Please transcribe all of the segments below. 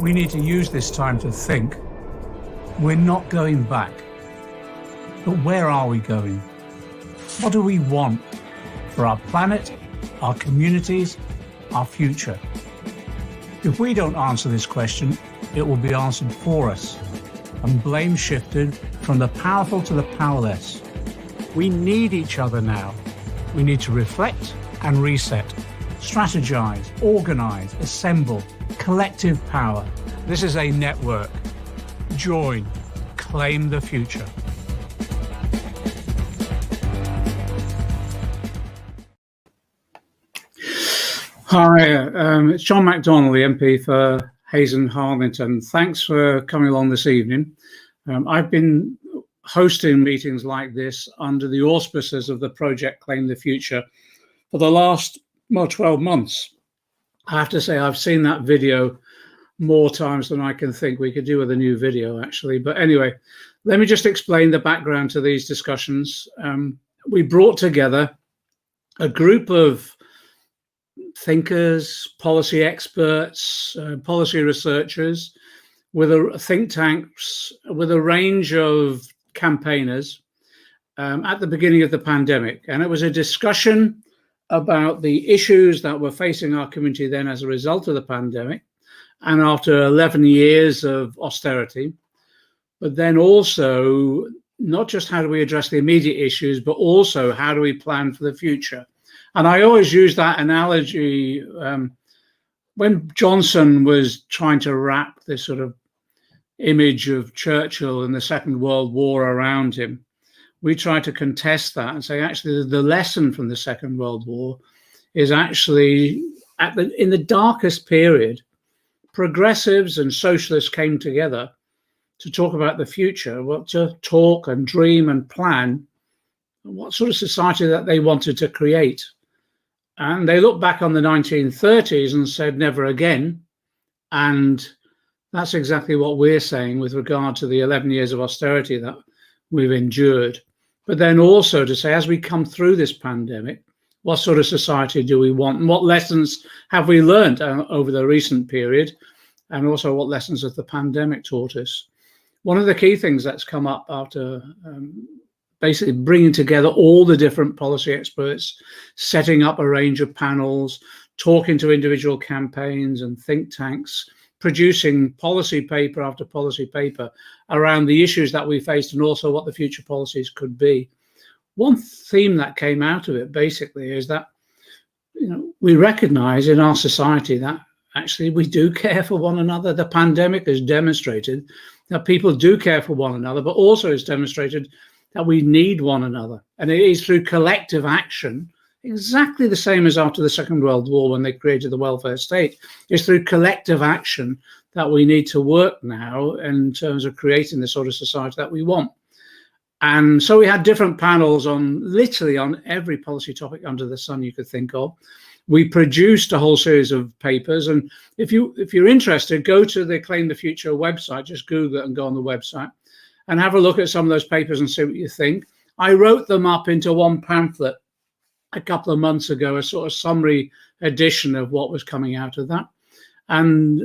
We need to use this time to think. We're not going back. But where are we going? What do we want for our planet, our communities, our future? If we don't answer this question, it will be answered for us and blame shifted from the powerful to the powerless. We need each other now. We need to reflect and reset, strategize, organize, assemble, collective power. This is a network. Join, claim the future. Hi, it's John McDonnell, the MP for Hayes and Harlington. Thanks for coming along this evening. I've been hosting meetings like this under the auspices of the project Claim the Future for the last 12 months. I have to say I've seen that video more times than I can think. We could do with a new video actually, but anyway, let me just explain the background to these discussions. We brought together a group of thinkers, policy experts, policy researchers, with a think tanks, with a range of campaigners at the beginning of the pandemic. And it was a discussion about the issues that were facing our community then as a result of the pandemic and after 11 years of austerity, but then also not just how do we address the immediate issues, but also how do we plan for the future. And I always use that analogy when Johnson was trying to wrap this sort of image of Churchill and the Second World War around him. We try to contest that and say, actually, the lesson from the Second World War is actually in the darkest period, progressives and socialists came together to talk about the future, what to talk and dream and plan, what sort of society that they wanted to create. And they looked back on the 1930s and said, never again. And that's exactly what we're saying with regard to the 11 years of austerity that we've endured. But then also to say, as we come through this pandemic, what sort of society do we want? And what lessons have we learned over the recent period? And also what lessons has the pandemic taught us? One of the key things that's come up after basically bringing together all the different policy experts, setting up a range of panels, talking to individual campaigns and think tanks, producing policy paper after policy paper around the issues that we faced and also what the future policies could be. One theme that came out of it basically is that, you know, we recognize in our society that actually we do care for one another. The pandemic has demonstrated that people do care for one another, but also has demonstrated that we need one another. And it is through collective action, exactly the same as after the Second World War when they created the welfare state. It's through collective action that we need to work now in terms of creating the sort of society that we want. And so we had different panels on literally on every policy topic under the sun you could think of. We produced a whole series of papers. And if you're interested, go to the Claim the Future website, just Google it and go on the website and have a look at some of those papers and see what you think. I wrote them up into one pamphlet a couple of months ago, a sort of summary edition of what was coming out of that. And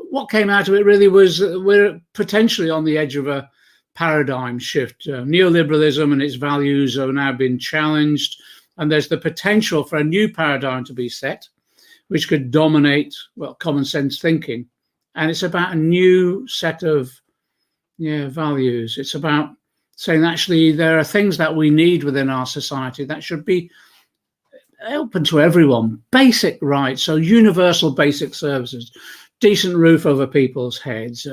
what came out of it really was we're potentially on the edge of a paradigm shift. Neoliberalism and its values have now been challenged, and there's the potential for a new paradigm to be set, which could dominate, well, common sense thinking. And it's about a new set of values. It's about saying actually there are things that we need within our society that should be open to everyone. Basic rights, so universal basic services, decent roof over people's heads,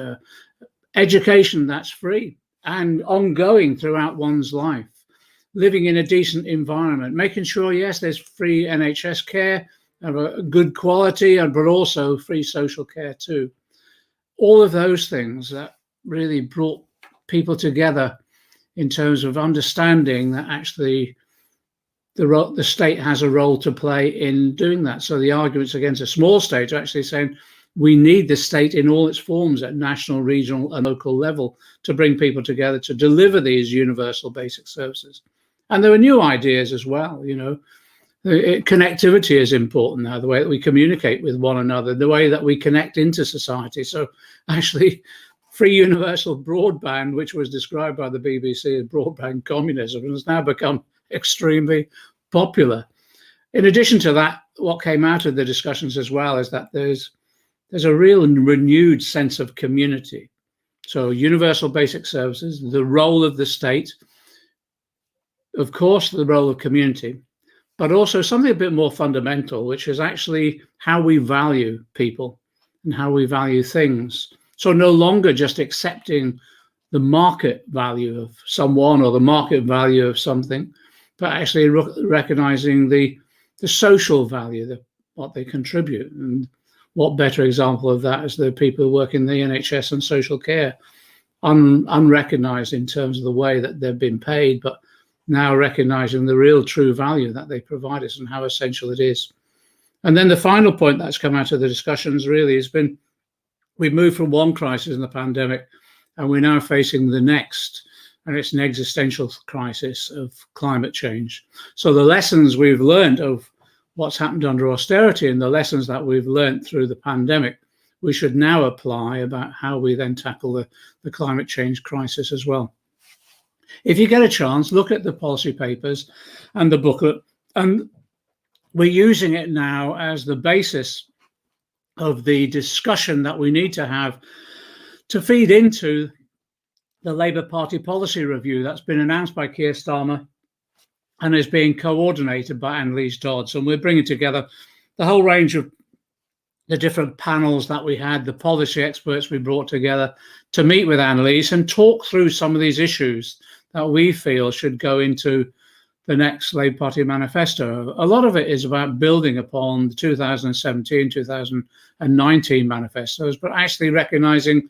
education that's free and ongoing throughout one's life, living in a decent environment, making sure, yes, there's free NHS care of a good quality, but also free social care too. All of those things that really brought people together in terms of understanding that actually the state has a role to play in doing that. So the arguments against a small state are actually saying we need the state in all its forms at national, regional and local level to bring people together to deliver these universal basic services. And there were new ideas as well, you know, Connectivity is important now, the way that we communicate with one another, the way that we connect into society. So actually, free universal broadband, which was described by the BBC as broadband communism, has now become extremely popular. In addition to that, what came out of the discussions as well is that there's a real and renewed sense of community. So universal basic services, the role of the state, of course, the role of community, but also something a bit more fundamental, which is actually how we value people and how we value things. So no longer just accepting the market value of someone or the market value of something, but actually recognizing the social value, what they contribute. And what better example of that is the people who work in the NHS and social care, unrecognized in terms of the way that they've been paid, but now recognizing the real true value that they provide us and how essential it is. And then the final point that's come out of the discussions really has been, we've moved from one crisis in the pandemic and we're now facing the next, and it's an existential crisis of climate change. So the lessons we've learned of what's happened under austerity and the lessons that we've learned through the pandemic, we should now apply about how we then tackle the climate change crisis as well. If you get a chance, look at the policy papers and the booklet, and we're using it now as the basis of the discussion that we need to have to feed into the Labour Party policy review that's been announced by Keir Starmer and is being coordinated by Annalise Dodds. And we're bringing together the whole range of the different panels that we had, the policy experts we brought together to meet with Annalise and talk through some of these issues that we feel should go into the next Labour Party manifesto. A lot of it is about building upon the 2017, 2019 manifestos, but actually recognising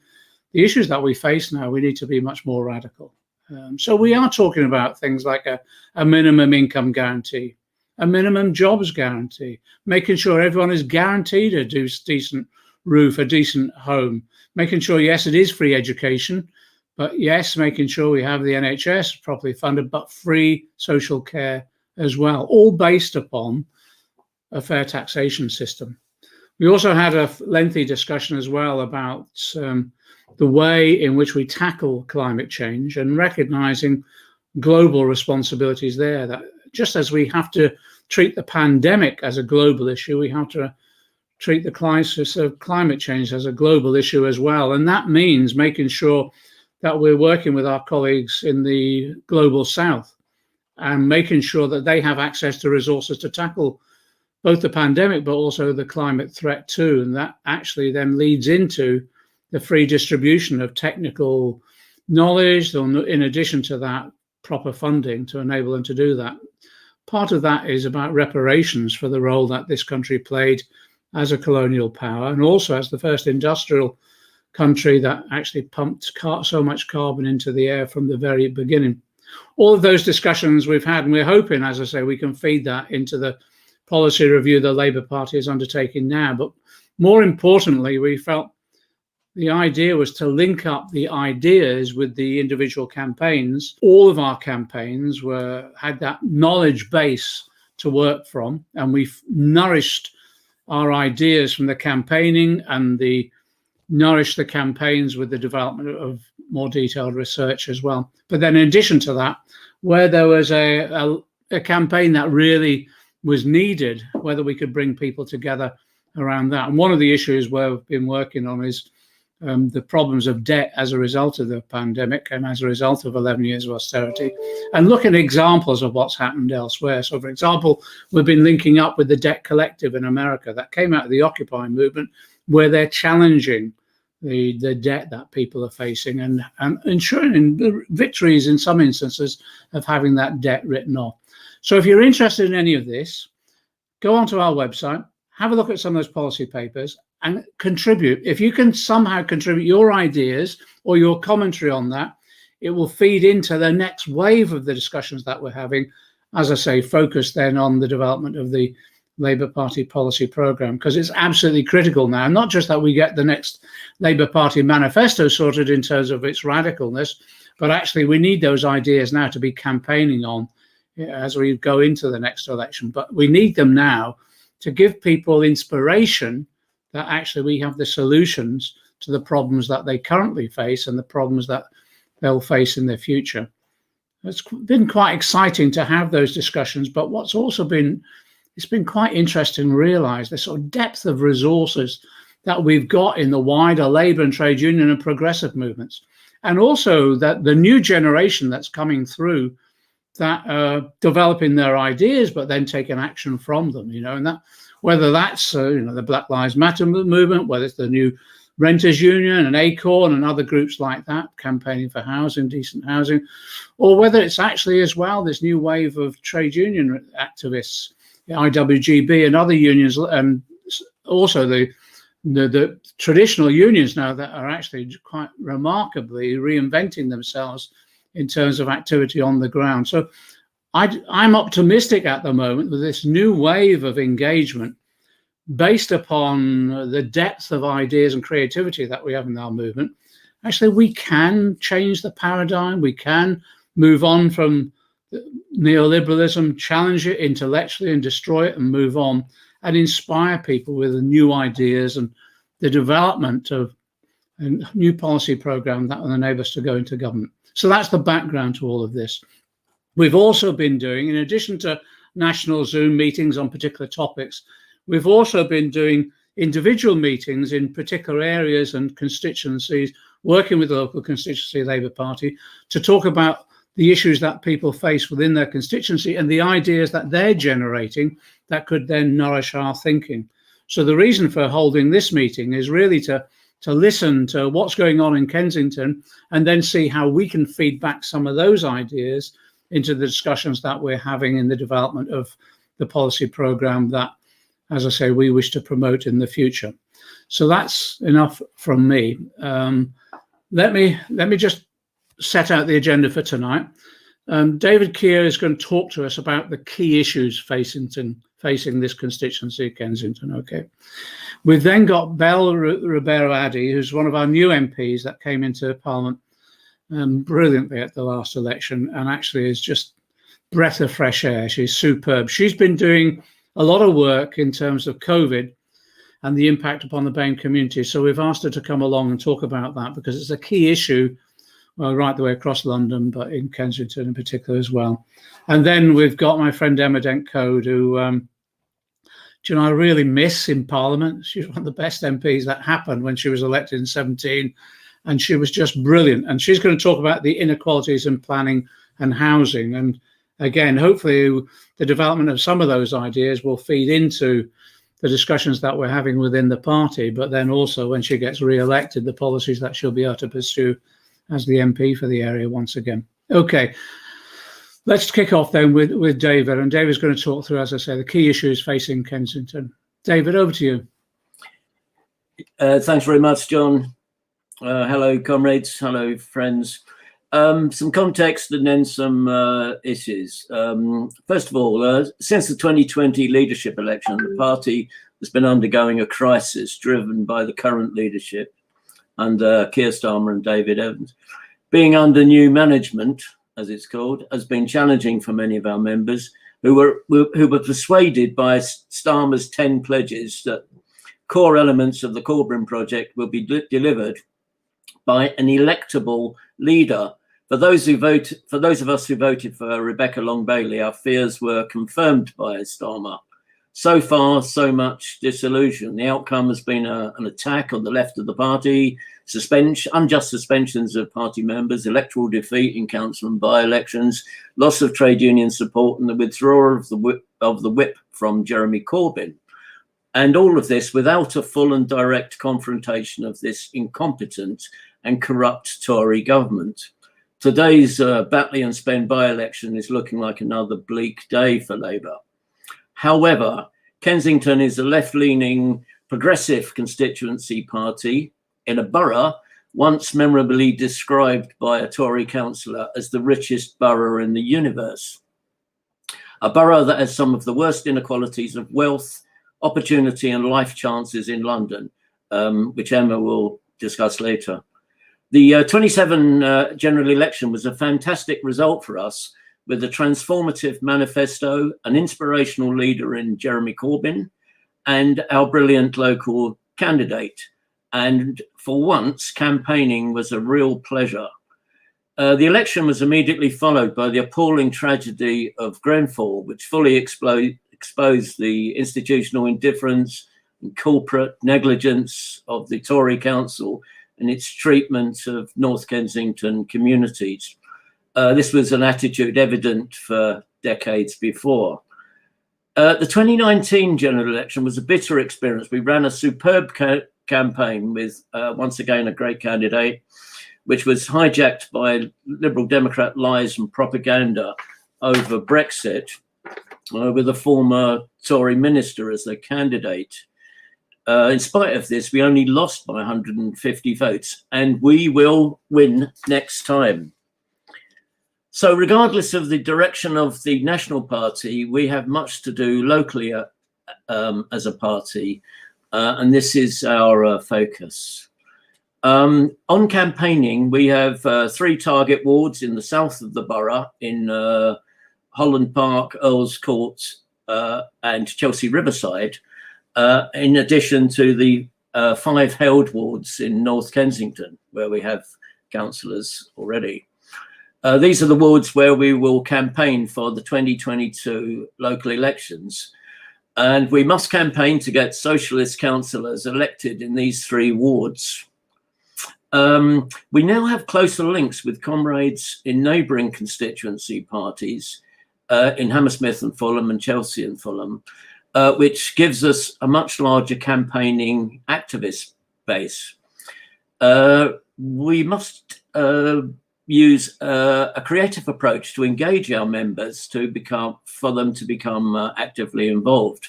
the issues that we face now, we need to be much more radical. So we are talking about things like a minimum income guarantee, a minimum jobs guarantee, making sure everyone is guaranteed a decent roof, a decent home, making sure, yes, it is free education, but yes, making sure we have the NHS properly funded, but free social care as well, all based upon a fair taxation system. We also had a lengthy discussion as well about the way in which we tackle climate change and recognizing global responsibilities there, that just as we have to treat the pandemic as a global issue, we have to treat the crisis of climate change as a global issue as well. And that means making sure that we're working with our colleagues in the global south and making sure that they have access to resources to tackle both the pandemic, but also the climate threat too. And that actually then leads into the free distribution of technical knowledge, in addition to that, proper funding to enable them to do that. Part of that is about reparations for the role that this country played as a colonial power, and also as the first industrial country that actually pumped so much carbon into the air from the very beginning. All of those discussions we've had, and we're hoping, as I say, we can feed that into the policy review the Labour Party is undertaking now. But more importantly, we felt the idea was to link up the ideas with the individual campaigns. All of our campaigns had that knowledge base to work from, and we've nourished our ideas from the campaigning and nourished the campaigns with the development of more detailed research as well. But then in addition to that, where there was a campaign that really was needed, whether we could bring people together around that. And one of the issues we've been working on is the problems of debt as a result of the pandemic and as a result of 11 years of austerity, and look at examples of what's happened elsewhere. So, for example, we've been linking up with the Debt Collective in America that came out of the Occupy movement, where they're challenging the debt that people are facing and ensuring the victories in some instances of having that debt written off. So if you're interested in any of this, go onto our website, have a look at some of those policy papers and contribute. If you can somehow contribute your ideas or your commentary on that, it will feed into the next wave of the discussions that we're having, as I say, focused then on the development of the Labour Party policy programme, because it's absolutely critical now, not just that we get the next Labour Party manifesto sorted in terms of its radicalness, but actually we need those ideas now to be campaigning on as we go into the next election. But we need them now to give people inspiration that actually we have the solutions to the problems that they currently face and the problems that they'll face in the future. It's been quite exciting to have those discussions, but what's also been, it's been quite interesting to realise the sort of depth of resources that we've got in the wider labour and trade union and progressive movements, and also that the new generation that's coming through that are developing their ideas but then taking action from them, you know, and that whether that's you know, the Black Lives Matter movement, whether it's the new Renters Union and Acorn and other groups like that campaigning for housing, decent housing, or whether it's actually as well this new wave of trade union activists, the IWGB and other unions, and also the traditional unions now that are actually quite remarkably reinventing themselves in terms of activity on the ground. So I'm optimistic at the moment with this new wave of engagement based upon the depth of ideas and creativity that we have in our movement. Actually, we can change the paradigm. We can move on from neoliberalism, challenge it intellectually and destroy it and move on, and inspire people with new ideas and the development of a new policy program that will enable us to go into government. So that's the background to all of this. We've also been doing, in addition to national Zoom meetings on particular topics, we've also been doing individual meetings in particular areas and constituencies, working with the local constituency Labour Party to talk about the issues that people face within their constituency and the ideas that they're generating that could then nourish our thinking. So the reason for holding this meeting is really to listen to what's going on in Kensington and then see how we can feed back some of those ideas into the discussions that we're having in the development of the policy programme that, as I say, we wish to promote in the future. So that's enough from me. Let me just set out the agenda for tonight. David Kear is going to talk to us about the key issues facing this constituency, Kensington. Okay. We've then got Belle Ribeiro-Addy, who's one of our new MPs that came into Parliament brilliantly at the last election, and actually is just breath of fresh air. She's superb. She's been doing a lot of work in terms of COVID and the impact upon the BAME community. So we've asked her to come along and talk about that because it's a key issue, well, right the way across London, but in Kensington in particular as well. And then we've got my friend Dent, Coad, who, do you know, I really miss in Parliament. She's one of the best MPs that happened when she was elected in 2017, and she was just brilliant. And she's going to talk about the inequalities in planning and housing. And again, hopefully the development of some of those ideas will feed into the discussions that we're having within the party, but then also when she gets re-elected, the policies that she'll be able to pursue as the MP for the area once again. Okay, let's kick off then with David, and David's going to talk through, as I say, the key issues facing Kensington. David, over to you. Thanks very much, John. Hello, comrades. Hello, friends. Some context and then some issues. First of all, since the 2020 leadership election, the party has been undergoing a crisis driven by the current leadership under Keir Starmer and David Evans. Being under new management, as it's called, has been challenging for many of our members who were persuaded by Starmer's 10 pledges that core elements of the Corbyn project will be delivered by an electable leader. For those of us who voted for Rebecca Long-Bailey, our fears were confirmed by Starmer. So far, so much disillusion. The outcome has been an attack on the left of the party, unjust suspensions of party members, electoral defeat in council and by-elections, loss of trade union support, and the withdrawal of the whip from Jeremy Corbyn. And all of this without a full and direct confrontation of this incompetent and corrupt Tory government. Today's Batley and Spen by-election is looking like another bleak day for Labour. However, Kensington is a left-leaning progressive constituency party in a borough once memorably described by a Tory councillor as the richest borough in the universe. A borough that has some of the worst inequalities of wealth, opportunity and life chances in London, which Emma will discuss later. The 27 general election was a fantastic result for us, with a transformative manifesto, an inspirational leader in Jeremy Corbyn, and our brilliant local candidate. And for once, campaigning was a real pleasure. The election was immediately followed by the appalling tragedy of Grenfell, which fully exposed the institutional indifference and corporate negligence of the Tory council and its treatment of North Kensington communities. This was an attitude evident for decades before. The 2019 general election was a bitter experience. We ran a superb campaign with, once again, a great candidate, which was hijacked by Liberal Democrat lies and propaganda over Brexit, with a former Tory minister as their candidate. In spite of this, we only lost by 150 votes, and we will win next time. So regardless of the direction of the National Party, we have much to do locally as a party, and this is our focus. On campaigning, we have 3 target wards in the south of the borough, in Holland Park, Earls Court, and Chelsea Riverside, in addition to the 5 held wards in North Kensington, where we have councillors already. These are the wards where we will campaign for the 2022 local elections. And we must campaign to get socialist councillors elected in these 3 wards. We now have closer links with comrades in neighbouring constituency parties in Hammersmith and Fulham and Chelsea and Fulham, which gives us a much larger campaigning activist base. We must use a creative approach to engage our members for them to become actively involved.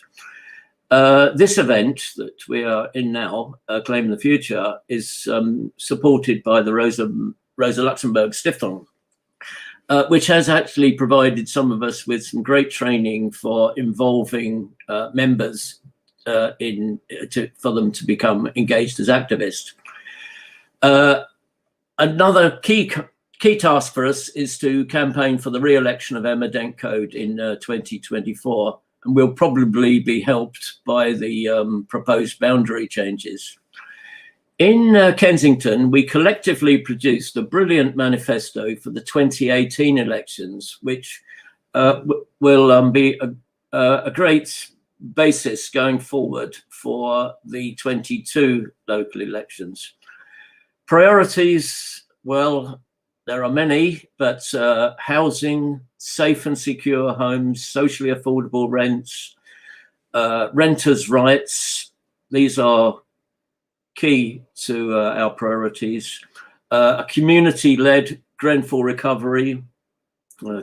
This event that we are in now, Claim the Future, is supported by the Rosa Luxemburg Stiftung, which has actually provided some of us with some great training for involving members for them to become engaged as activists. Another key task for us is to campaign for the re-election of Emma Dent Coad in 2024, and we'll probably be helped by the proposed boundary changes. In Kensington, we collectively produced a brilliant manifesto for the 2018 elections, which will be a great basis going forward for the 22 local elections. Priorities, well, there are many, but housing, safe and secure homes, socially affordable rents, renters' rights, these are key to our priorities. A community-led Grenfell recovery,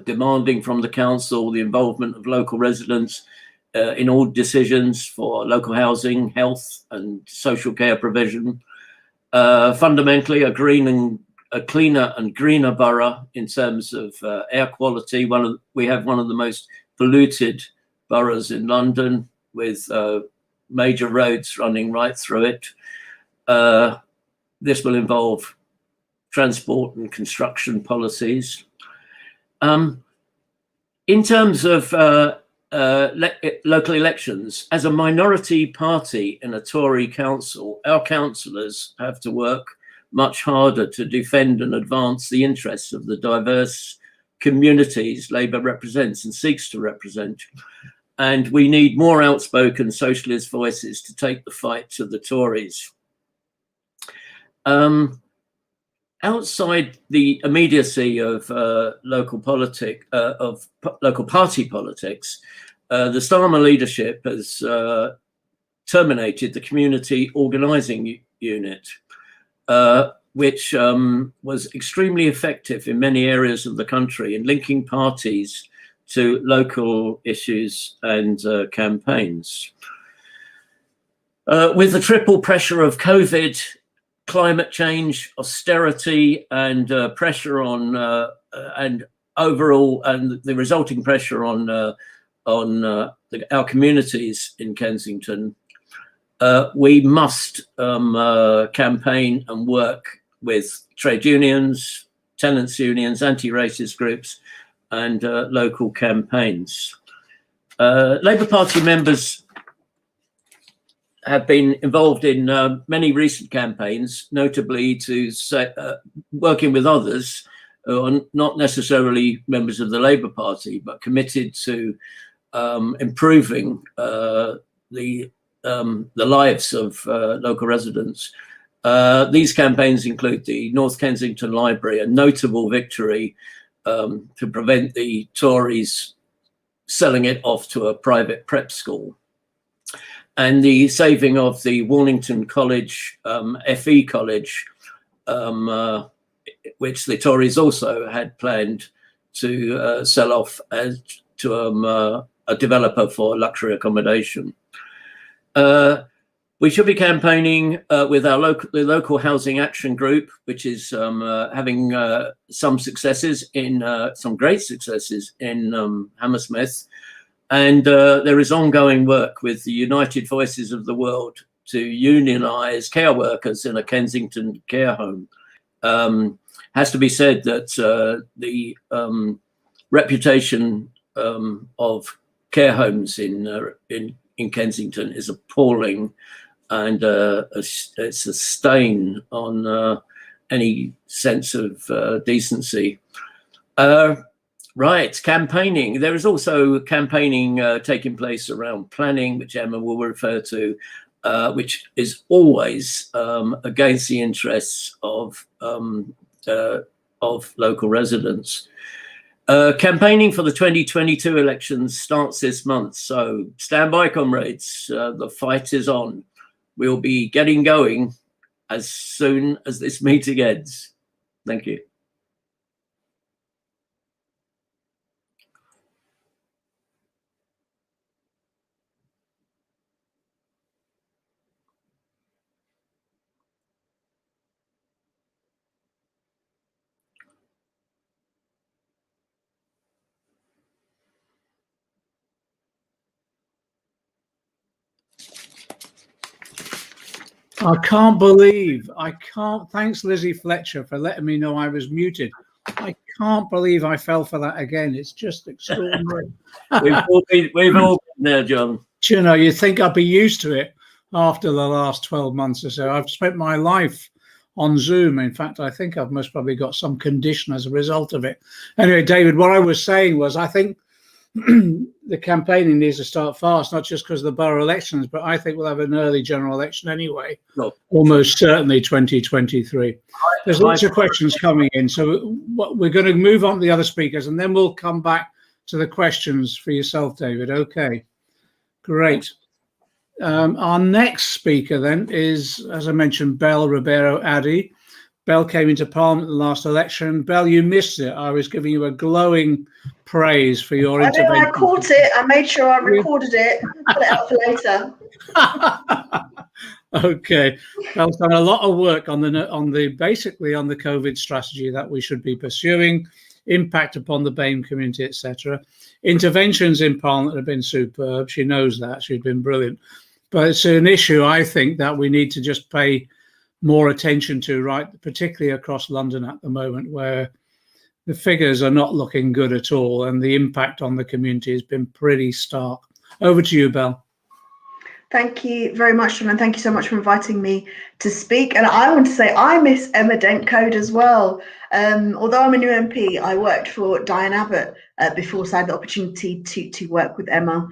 demanding from the council the involvement of local residents in all decisions for local housing, health and social care provision. Fundamentally, a cleaner and greener borough in terms of air quality. We have one of the most polluted boroughs in London, with major roads running right through it. This will involve transport and construction policies. In terms of local elections, as a minority party in a Tory council, our councillors have to work much harder to defend and advance the interests of the diverse communities Labour represents and seeks to represent. And we need more outspoken socialist voices to take the fight to the Tories. Outside the immediacy of local party politics, the Starmer leadership has terminated the community organising unit, which was extremely effective in many areas of the country in linking parties to local issues and campaigns. With the triple pressure of COVID, climate change, austerity, and pressure on and the resulting pressure on our communities in Kensington, we must campaign and work with trade unions, tenants' unions, anti-racist groups, and local campaigns. Labour Party members have been involved in many recent campaigns, notably to working with others who are not necessarily members of the Labour Party, but committed to improving the lives of local residents. These campaigns include the North Kensington Library, a notable victory to prevent the Tories selling it off to a private prep school, and the saving of the Warnington College, FE College, which the Tories also had planned to sell off to a developer for luxury accommodation. We should be campaigning with our local housing action group, which is having some successes in some great successes in Hammersmith. And there is ongoing work with the United Voices of the World to unionise care workers in a Kensington care home. Has to be said that the reputation of care homes in Kensington is appalling, and it's a stain on any sense of decency. Right, campaigning. There is also campaigning taking place around planning, which Emma will refer to, which is always against the interests of local residents. Campaigning for the 2022 elections starts this month, so stand by, comrades. The fight is on. We'll be getting going as soon as this meeting ends. Thank you. Thanks Lizzie Fletcher for letting me know I was muted. I can't believe I fell for that again. It's just extraordinary. We've all been there, John. You know, you'd think I'd be used to it after the last 12 months or so. I've spent my life on Zoom. In fact, I think I've most probably got some condition as a result of it. Anyway, David, what I was saying was I think the campaigning needs to start fast, not just because of the borough elections, but I think we'll have an early general election anyway, almost certainly 2023. There's lots of questions coming in, so we're going to move on to the other speakers, and then we'll come back to the questions for yourself, David. Okay, great. Our next speaker then is, as I mentioned, Belle Ribeiro-Addy. Belle came into Parliament in the last election. Belle, you missed it. I was giving you a glowing praise for your intervention. I caught it. I made sure I recorded it. Put it out for later. Okay. Belle's done a lot of work on basically on the COVID strategy that we should be pursuing, impact upon the BAME community, etc. Interventions in Parliament have been superb. She knows that. She's been brilliant. But it's an issue, I think, that we need to just pay more attention to, right, particularly across London at the moment, where the figures are not looking good at all, and the impact on the community has been pretty stark. Over to you, Belle. Thank you very much, John, and thank you so much for inviting me to speak. And I want to say I miss Emma Dent Coad as well. Although I'm a new MP, I worked for Diane Abbott before, so I had the opportunity to work with Emma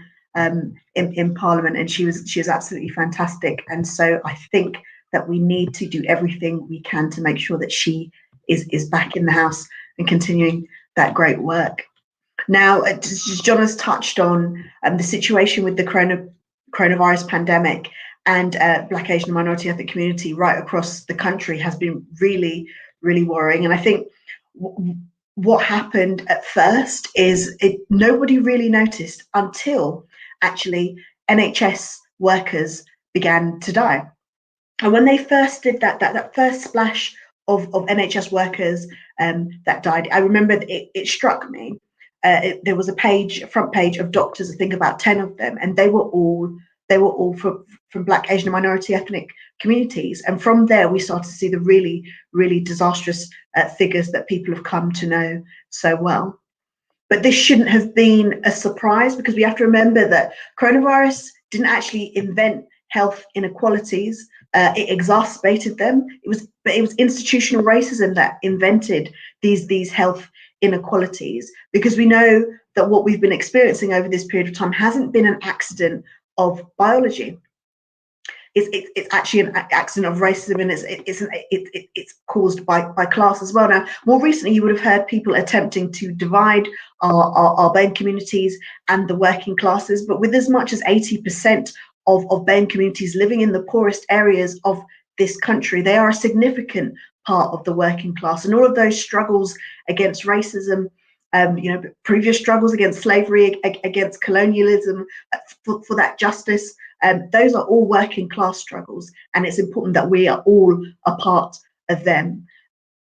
in Parliament, and she was absolutely fantastic. And so I think that we need to do everything we can to make sure that she is back in the House and continuing that great work. Now, as John has touched on, the situation with the coronavirus pandemic and Black, Asian, and minority ethnic community right across the country has been really, really worrying. And I think what happened at first is nobody really noticed until actually NHS workers began to die. And when they first did that first splash of NHS workers that died, I remember it struck me. There was a front page of doctors, I think about 10 of them, and they were all from Black, Asian, and minority ethnic communities. And from there, we started to see the really, really disastrous figures that people have come to know so well. But this shouldn't have been a surprise, because we have to remember that coronavirus didn't actually invent health inequalities. It exacerbated them. It was institutional racism that invented these health inequalities, because we know that what we've been experiencing over this period of time hasn't been an accident of biology. It's actually an accident of racism, and it's caused by class as well. Now, more recently, you would have heard people attempting to divide our BAME communities and the working classes, but with as much as 80% of BAME communities living in the poorest areas of this country, they are a significant part of the working class, and all of those struggles against racism, previous struggles against slavery, against colonialism, for that justice. Those are all working class struggles, and it's important that we are all a part of them.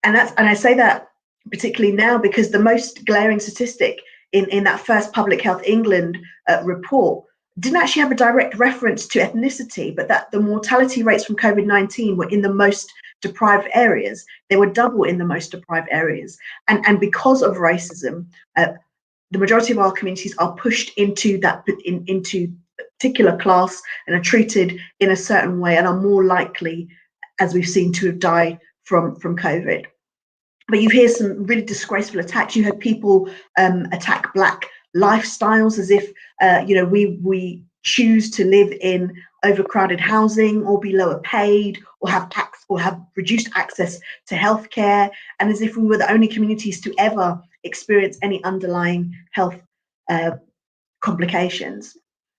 And I say that particularly now because the most glaring statistic in that first Public Health England report didn't actually have a direct reference to ethnicity, but that the mortality rates from COVID-19 were in the most deprived areas. They were double in the most deprived areas. And because of racism, the majority of our communities are pushed into particular class and are treated in a certain way, and are more likely, as we've seen, to have died from COVID. But you hear some really disgraceful attacks. You had people attack Black lifestyles as if we choose to live in overcrowded housing, or be lower paid, or have reduced access to healthcare, and as if we were the only communities to ever experience any underlying health complications.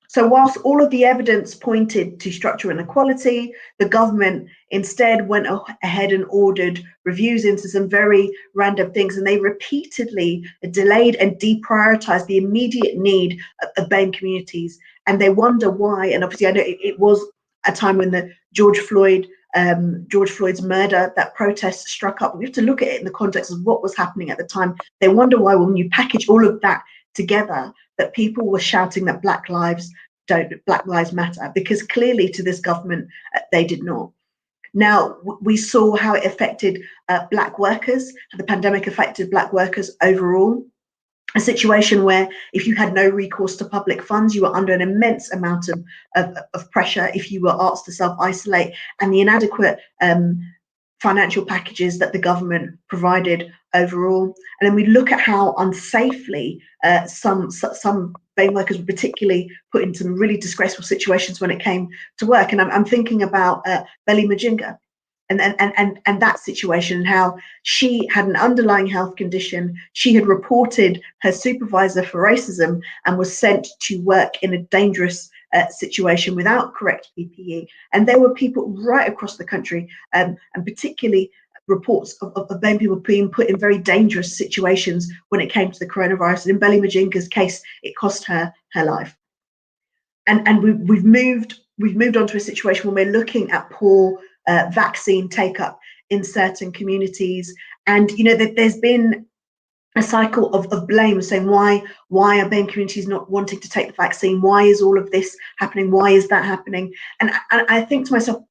So whilst all of the evidence pointed to structural inequality, the government instead went ahead and ordered reviews into some very random things, and they repeatedly delayed and deprioritized the immediate need of BAME communities. And they wonder why. And obviously, I know it was a time when the George Floyd's murder, that protest struck up. We have to look at it in the context of what was happening at the time. They wonder why, when you package all of that together, that people were shouting that Black Lives Matter, because clearly to this government they did not. Now, we saw how it affected Black workers, how the pandemic affected Black workers overall. A situation where if you had no recourse to public funds, you were under an immense amount of pressure if you were asked to self-isolate, and the inadequate financial packages that the government provided overall. And then we look at how unsafely some BAME workers were particularly put in some really disgraceful situations when it came to work. And I'm thinking about Belly Majinga and that situation, and how she had an underlying health condition. She had reported her supervisor for racism and was sent to work in a dangerous situation without correct PPE. And there were people right across the country, and particularly reports of BAME people being put in very dangerous situations when it came to the coronavirus. And in Belly Majinga's case, it cost her life. And we've moved on to a situation where we're looking at poor vaccine take-up in certain communities. And that there's been a cycle of blame, saying why are BAME communities not wanting to take the vaccine? Why is all of this happening? Why is that happening? And I think to myself,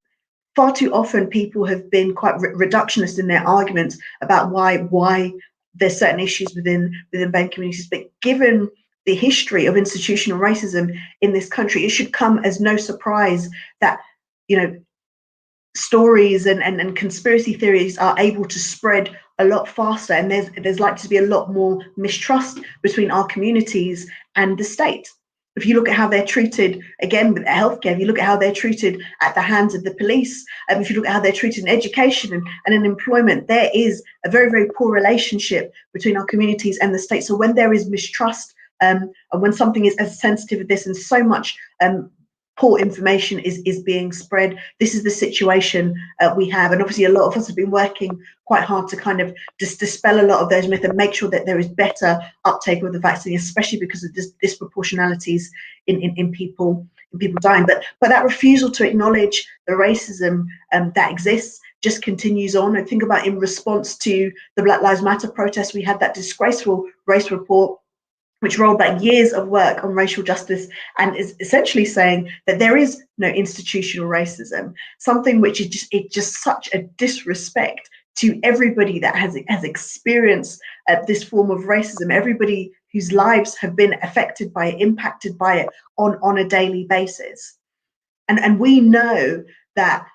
far too often people have been quite reductionist in their arguments about why there's certain issues within BAME communities. But given the history of institutional racism in this country, it should come as no surprise that stories and conspiracy theories are able to spread a lot faster, and there's likely to be a lot more mistrust between our communities and the state. If you look at how they're treated, again, with healthcare, if you look at how they're treated at the hands of the police, if you look at how they're treated in education and in employment, there is a very, very poor relationship between our communities and the state. So when there is mistrust, and when something is as sensitive as this, and so much poor information is being spread, this is the situation we have. And obviously a lot of us have been working quite hard to kind of dispel a lot of those myths and make sure that there is better uptake of the vaccine, especially because of disproportionalities in people dying. But that refusal to acknowledge the racism that exists just continues on. I think about, in response to the Black Lives Matter protests, we had that disgraceful race report, which rolled back years of work on racial justice and is essentially saying that there is no institutional racism, something which is just such a disrespect to everybody that has experienced this form of racism, everybody whose lives have been affected by it, impacted by it on a daily basis. And we know that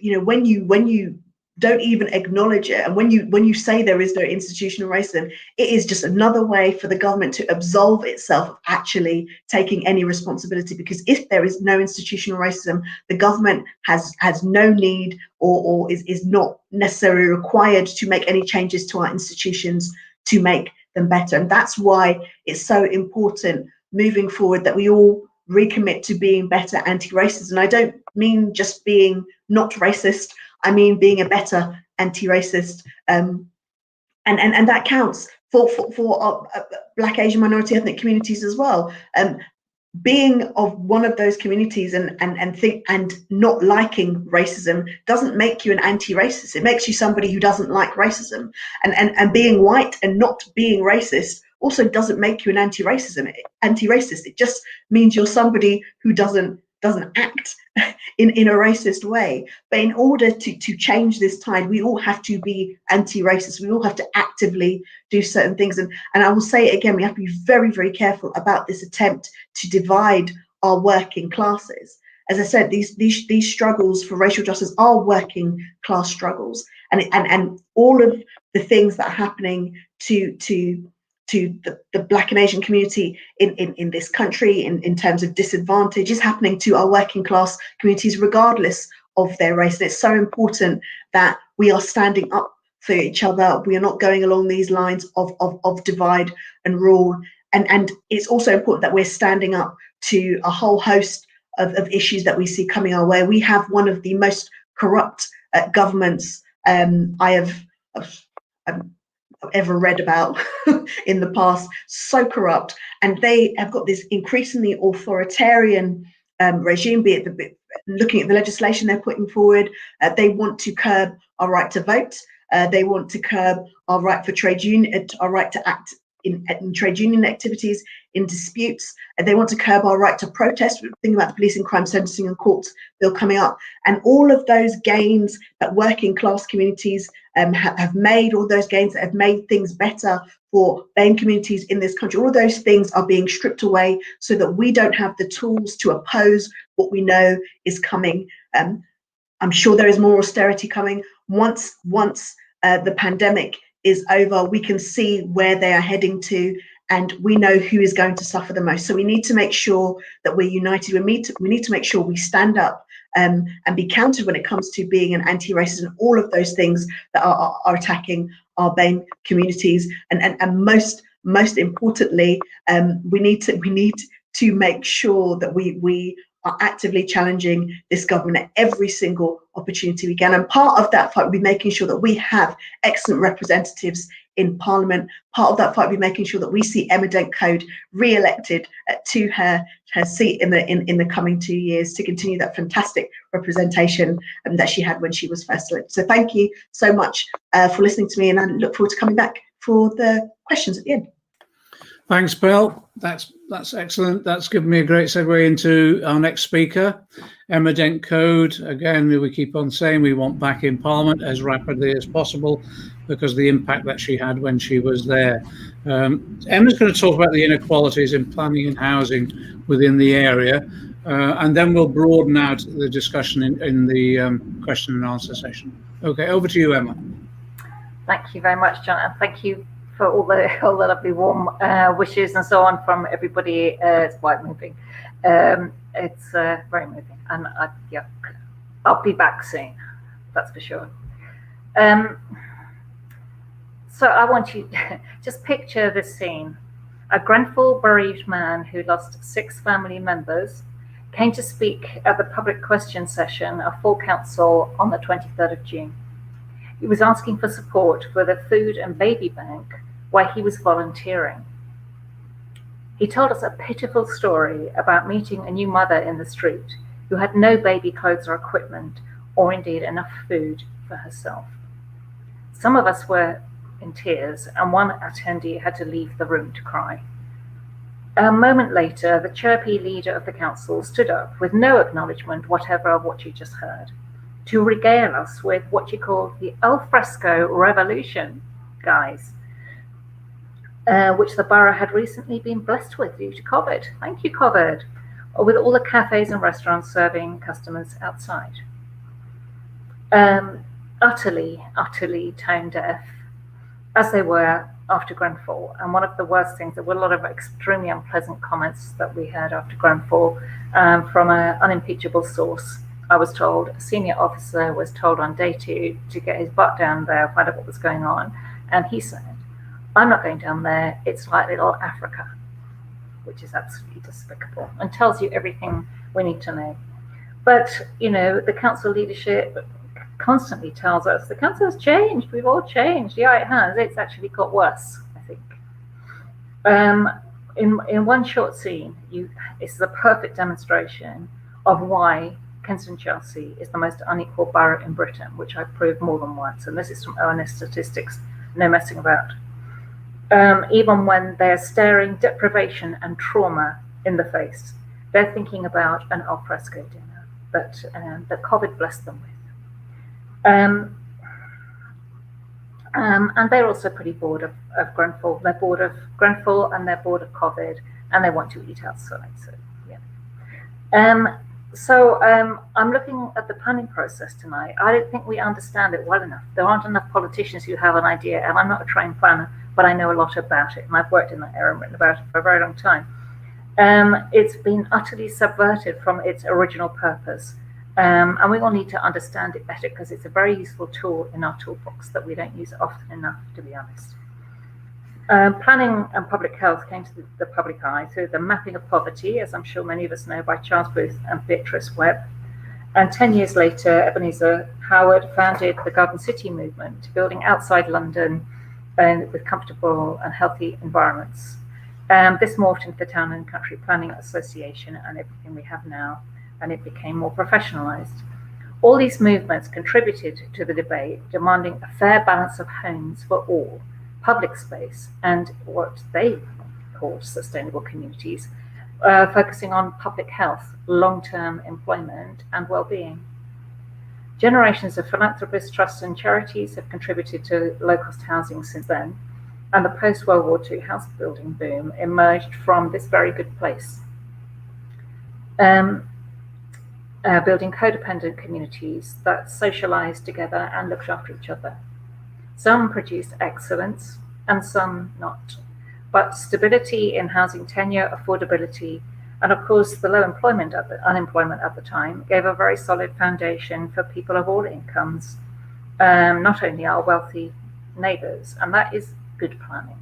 you know, when you don't even acknowledge it, and when you say there is no institutional racism, it is just another way for the government to absolve itself of actually taking any responsibility. Because if there is no institutional racism, the government has no need or is not necessarily required to make any changes to our institutions to make them better. And that's why it's so important moving forward that we all recommit to being better anti-racist. And I don't mean just being not racist, I mean being a better anti-racist, and that counts for Black, Asian, minority ethnic communities as well. Being of one of those communities and not liking racism doesn't make you an anti-racist. It makes you somebody who doesn't like racism. And being white and not being racist also doesn't make you an anti-racist. It just means you're somebody who doesn't act in a racist way. But in order to change this tide, we all have to be anti-racist. We all have to actively do certain things. And I will say it again, we have to be very, very careful about this attempt to divide our working classes. As I said, these struggles for racial justice are working class struggles, and all of the things that are happening to the Black and Asian community in this country in terms of disadvantage is happening to our working class communities regardless of their race. And it's so important that we are standing up for each other. We are not going along these lines of divide and rule. And it's also important that we're standing up to a whole host of issues that we see coming our way. We have one of the most corrupt governments I have ever read about in the past. So corrupt, and they have got this increasingly authoritarian regime. Be it looking at the legislation they're putting forward, they want to curb our right to vote. They want to curb our right for our right to act in trade union activities, in disputes. They want to curb our right to protest. Think about the Policing, Crime, Sentencing and Courts bill coming up, and all of those gains that working class communities have made, all those gains that have made things better for BAME communities in this country, all of those things are being stripped away so that we don't have the tools to oppose what we know is coming. I'm sure there is more austerity coming. Once the pandemic is over, we can see where they are heading to, and we know who is going to suffer the most. So we need to make sure that we're united. We need to make sure we stand up and be counted when it comes to being an anti-racist and all of those things that are attacking our BAME communities. And most importantly, we need to make sure that we are actively challenging this government at every single opportunity we can. And part of that fight will be making sure that we have excellent representatives in Parliament. Part of that fight will be making sure that we see Emma Dent Coad re-elected to her seat in the coming 2 years to continue that fantastic representation that she had when she was first elected. So thank you so much for listening to me, and I look forward to coming back for the questions at the end. Thanks, Bill. That's excellent. That's given me a great segue into our next speaker, Emma Dent Coad. Again, we keep on saying we want back in Parliament as rapidly as possible because of the impact that she had when she was there. Emma's going to talk about the inequalities in planning and housing within the area, and then we'll broaden out the discussion in the question and answer session. Okay, over to you, Emma. Thank you very much, John, and thank you for all the lovely warm wishes and so on from everybody. It's quite moving. It's very moving, and yeah, I'll be back soon, that's for sure. So I want you to just picture this scene. A Grenfell bereaved man who lost 6 family members came to speak at the public question session of full council on the 23rd of June. He was asking for support for the food and baby bank where he was volunteering. He told us a pitiful story about meeting a new mother in the street who had no baby clothes or equipment, or indeed enough food for herself. Some of us were in tears, and one attendee had to leave the room to cry. A moment later, the chirpy leader of the council stood up with no acknowledgement whatever of what you just heard, to regale us with what you call the al fresco revolution, guys. which the borough had recently been blessed with due to COVID. Thank you, COVID. With all the cafes and restaurants serving customers outside. Utterly tone deaf, as they were after Grenfell. And one of the worst things, there were a lot of extremely unpleasant comments that we heard after Grenfell from an unimpeachable source. I was told a senior officer was told on day 2 to get his butt down there, find out what was going on. And he said, "I'm not going down there, it's like little Africa," which is absolutely despicable and tells you everything we need to know. But, you know, the council leadership constantly tells us the council has changed, we've all changed. Yeah, it has. It's actually got worse, I think. In one short scene, it's the perfect demonstration of why Kensington Chelsea is the most unequal borough in Britain, which I've proved more than once, and this is from ONS statistics, no messing about. Even when they're staring deprivation and trauma in the face, they're thinking about an al fresco dinner that COVID blessed them with. And they're also pretty bored of Grenfell. They're bored of Grenfell and they're bored of COVID, and they want to eat outside. So yeah. I'm looking at the planning process tonight. I don't think we understand it well enough. There aren't enough politicians who have an idea, and I'm not a trained planner, but I know a lot about it, and I've worked in that area and written about it for a very long time. It's been utterly subverted from its original purpose. And we all need to understand it better because it's a very useful tool in our toolbox that we don't use often enough, to be honest. Planning and public health came to the public eye through the mapping of poverty, as I'm sure many of us know, by Charles Booth and Beatrice Webb. And 10 years later, Ebenezer Howard founded the Garden City movement, building outside London with comfortable and healthy environments. This morphed into the Town and Country Planning Association and everything we have now, and it became more professionalised. All these movements contributed to the debate, demanding a fair balance of homes for all, public space, and what they called sustainable communities, focusing on public health, long-term employment, and well-being. Generations of philanthropists, trusts, and charities have contributed to low-cost housing since then, and the post-World War II house building boom emerged from this very good place. Building codependent communities that socialised together and looked after each other. Some produced excellence and some not. But stability in housing tenure, affordability, and of course the low unemployment at the time gave a very solid foundation for people of all incomes, not only our wealthy neighbours, and that is good planning.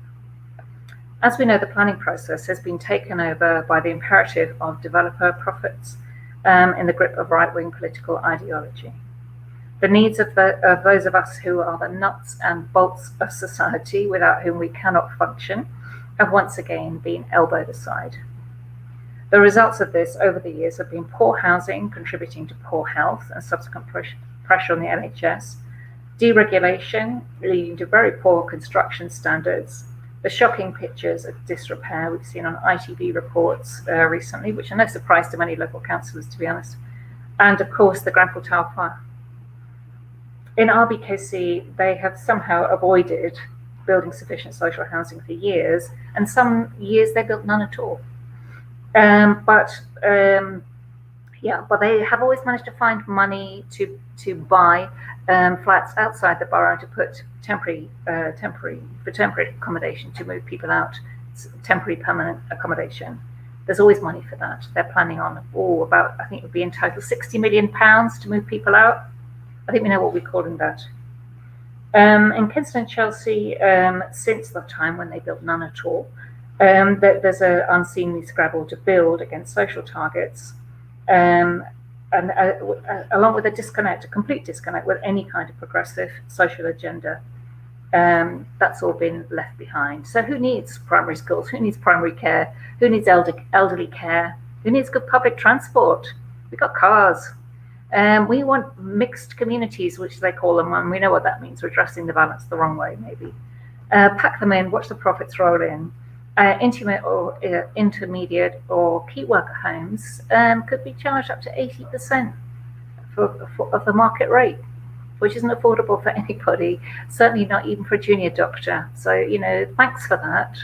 As we know, the planning process has been taken over by the imperative of developer profits in the grip of right-wing political ideology. The needs of those of us who are the nuts and bolts of society, without whom we cannot function, have once again been elbowed aside. The results of this over the years have been poor housing, contributing to poor health and subsequent pressure on the NHS, deregulation, leading to very poor construction standards, the shocking pictures of disrepair we've seen on ITV reports recently, which are no surprise to many local councillors, to be honest, and of course the Grenfell Tower fire. In RBKC, they have somehow avoided building sufficient social housing for years, and some years they built none at all. But they have always managed to find money to buy flats outside the borough to put temporary accommodation, to move people out, temporary permanent accommodation. There's always money for that. They're planning on I think it would be in total £60 million to move people out. I think we know what we're calling that. In Kensington Chelsea, since the time when they built none at all, there's an unseemly scrabble to build against social targets, and along with a complete disconnect with any kind of progressive social agenda. That's all been left behind. So who needs primary schools? Who needs primary care? Who needs elderly care? Who needs good public transport? We've got cars. We want mixed communities, which they call them, and we know what that means. We're addressing the balance the wrong way, maybe. Pack them in, watch the profits roll in. Intimate or intermediate or key worker homes could be charged up to 80% of the market rate. which isn't affordable for anybody, certainly not even for a junior doctor. So, you know, thanks for that.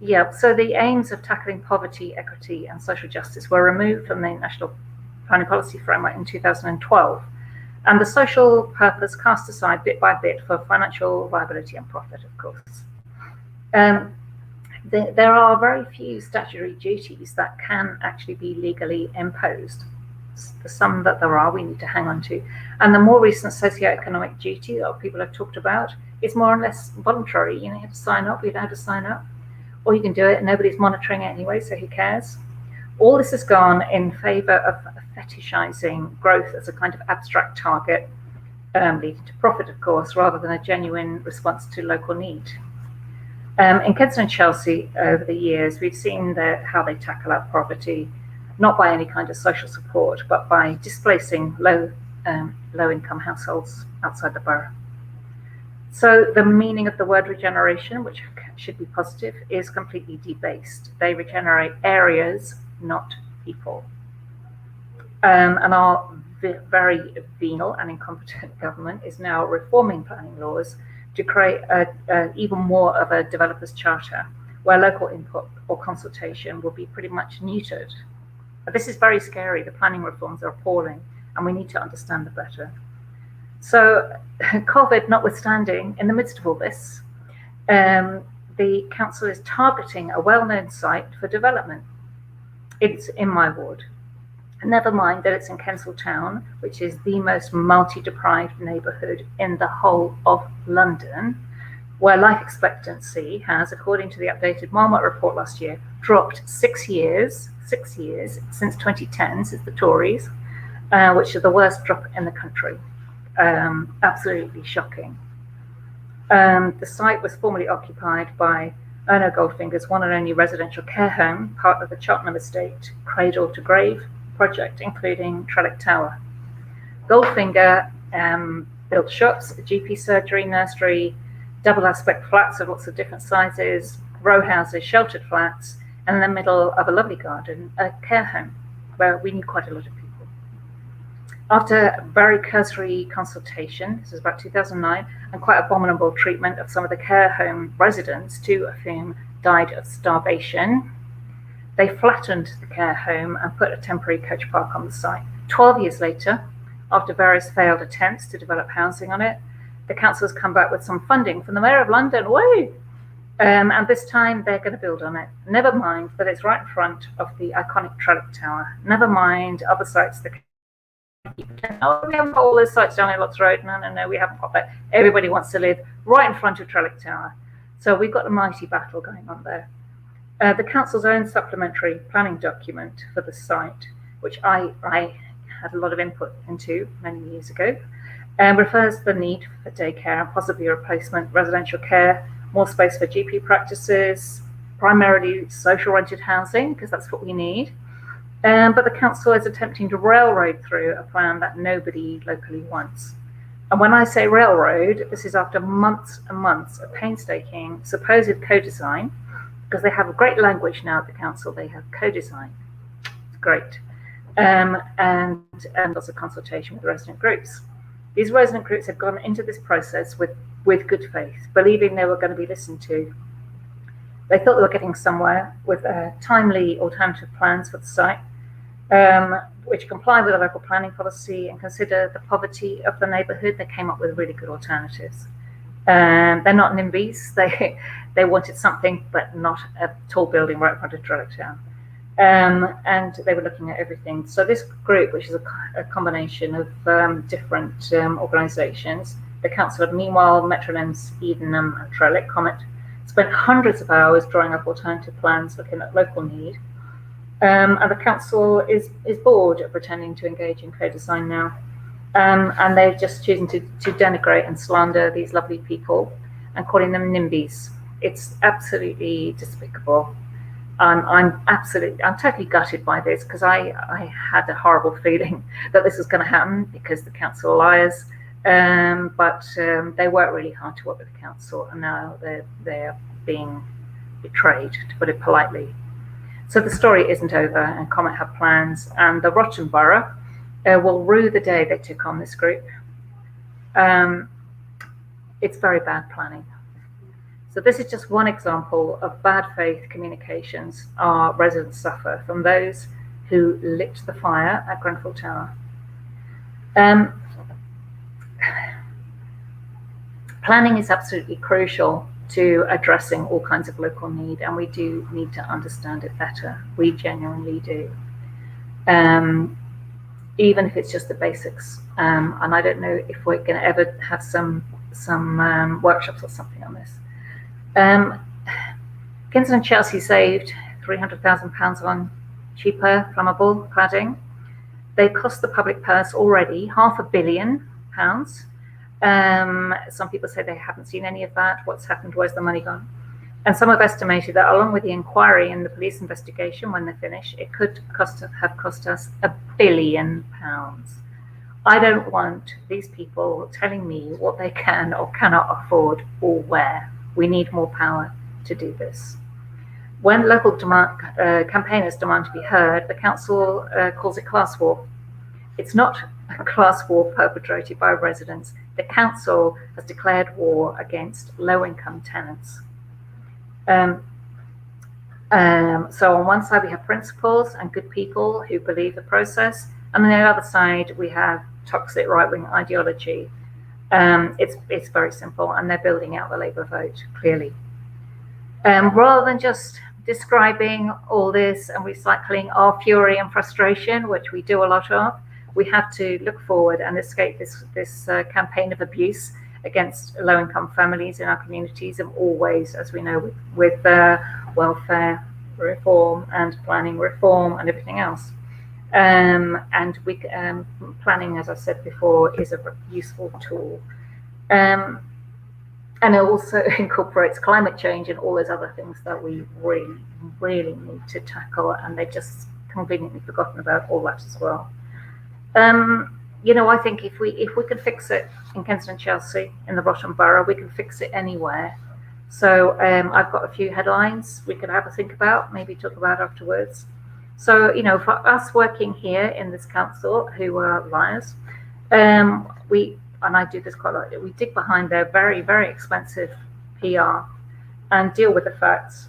Yeah, so the aims of tackling poverty, equity and social justice were removed from the National Planning Policy Framework in 2012, and the social purpose cast aside bit by bit for financial viability and profit, of course. There are very few statutory duties that can actually be legally imposed. The some that there are, we need to hang on to. And the more recent socio-economic duty that people have talked about is more or less voluntary. You know, you have to sign up, you're allowed to sign up, or you can do it and nobody's monitoring it anyway, so who cares? All this has gone in favour of fetishizing growth as a kind of abstract target, leading to profit, of course, rather than a genuine response to local need. In Kensington and Chelsea, over the years, we've seen how they tackle out poverty, not by any kind of social support, but by displacing low-income households outside the borough. So the meaning of the word regeneration, which should be positive, is completely debased. They regenerate areas, not people. And our very venal and incompetent government is now reforming planning laws to create even more of a developer's charter, where local input or consultation will be pretty much neutered. But this is very scary. The planning reforms are appalling, and we need to understand them better. So, COVID notwithstanding, in the midst of all this, the council is targeting a well-known site for development. It's in my ward. Never mind that it's in Kensal Town, which is the most multi-deprived neighbourhood in the whole of London, where life expectancy has, according to the updated Marmot report last year, dropped 6 years since 2010, since the Tories, which is the worst drop in the country. Absolutely shocking. The site was formerly occupied by Erno Goldfinger's one and only residential care home, part of the Cheltenham estate Cradle to Grave project, including Trellick Tower. Goldfinger built shops, a GP surgery, nursery, double aspect flats of lots of different sizes, row houses, sheltered flats, and in the middle of a lovely garden, a care home where we knew quite a lot of people. After very cursory consultation, this was about 2009, and quite abominable treatment of some of the care home residents, 2 of whom died of starvation, they flattened the care home and put a temporary coach park on the site. 12 years later, after various failed attempts to develop housing on it, the council has come back with some funding from the Mayor of London, woo! And this time they're going to build on it. Never mind that it's right in front of the iconic Trellick Tower. Never mind other sites that oh, we haven't got all those sites down in Locks Road. No, we haven't got that. Everybody wants to live right in front of Trellick Tower. So we've got a mighty battle going on there. The council's own supplementary planning document for the site, which I had a lot of input into many years ago, refers to the need for daycare and possibly replacement residential care, more space for GP practices, primarily social rented housing, because that's what we need. But the council is attempting to railroad through a plan that nobody locally wants. And when I say railroad, this is after months and months of painstaking supposed co-design, because they have a great language now at the council. They have co-design. It's great. And lots of consultation with resident groups. These resident groups have gone into this process with good faith, believing they were going to be listened to. They thought they were getting somewhere with timely alternative plans for the site, which comply with the local planning policy and consider the poverty of the neighbourhood. They came up with really good alternatives. They're not NIMBYs. They wanted something, but not a tall building right in front of Trellick Town. And they were looking at everything. So this group, which is a combination of different organisations, the council of meanwhile, Metronomes, Edenham and Trellick, Comet, spent hundreds of hours drawing up alternative plans, looking at local need. And the council is bored of pretending to engage in co-design now. And they're just choosing to denigrate and slander these lovely people and calling them NIMBYs. It's absolutely despicable. I'm totally gutted by this, because I had a horrible feeling that this was going to happen because the council are liars. But they worked really hard to work with the council, and now they're being betrayed, to put it politely. So the story isn't over, and Comet have plans, and the Rotten Borough, will rue the day they took on this group. It's very bad planning. So this is just one example of bad faith communications our residents suffer from those who lit the fire at Grenfell Tower. Planning is absolutely crucial to addressing all kinds of local need, and we do need to understand it better. We genuinely do. Even if it's just the basics. And I don't know if we're going to ever have some workshops or something on this. Kensington Chelsea saved £300,000 on cheaper flammable cladding. They cost the public purse already £500 million. Some people say they haven't seen any of that. What's happened? Where's the money gone? And some have estimated that along with the inquiry and the police investigation, when they finish, it could have cost us £1 billion. I don't want these people telling me what they can or cannot afford or where. We need more power to do this. When local campaigners demand to be heard, the council calls it class war. It's not a class war perpetrated by residents. The council has declared war against low-income tenants. So on one side we have principals and good people who believe the process, and on the other side we have toxic right-wing ideology. It's very simple, and they're building out the Labour vote, clearly. Rather than just describing all this and recycling our fury and frustration, which we do a lot of, we have to look forward and escape this campaign of abuse against low-income families in our communities in all ways, as we know, with welfare reform and planning reform and everything else. And planning, as I said before, is a useful tool. And it also incorporates climate change and all those other things that we really, really need to tackle, and they've just conveniently forgotten about all that as well. I think if we can fix it in Kensington Chelsea, in the Rotten Borough, we can fix it anywhere. So I've got a few headlines we could have a think about, maybe talk about afterwards. So, for us working here in this council who are liars, and I do this quite a lot, we dig behind their very, very expensive PR and deal with the facts,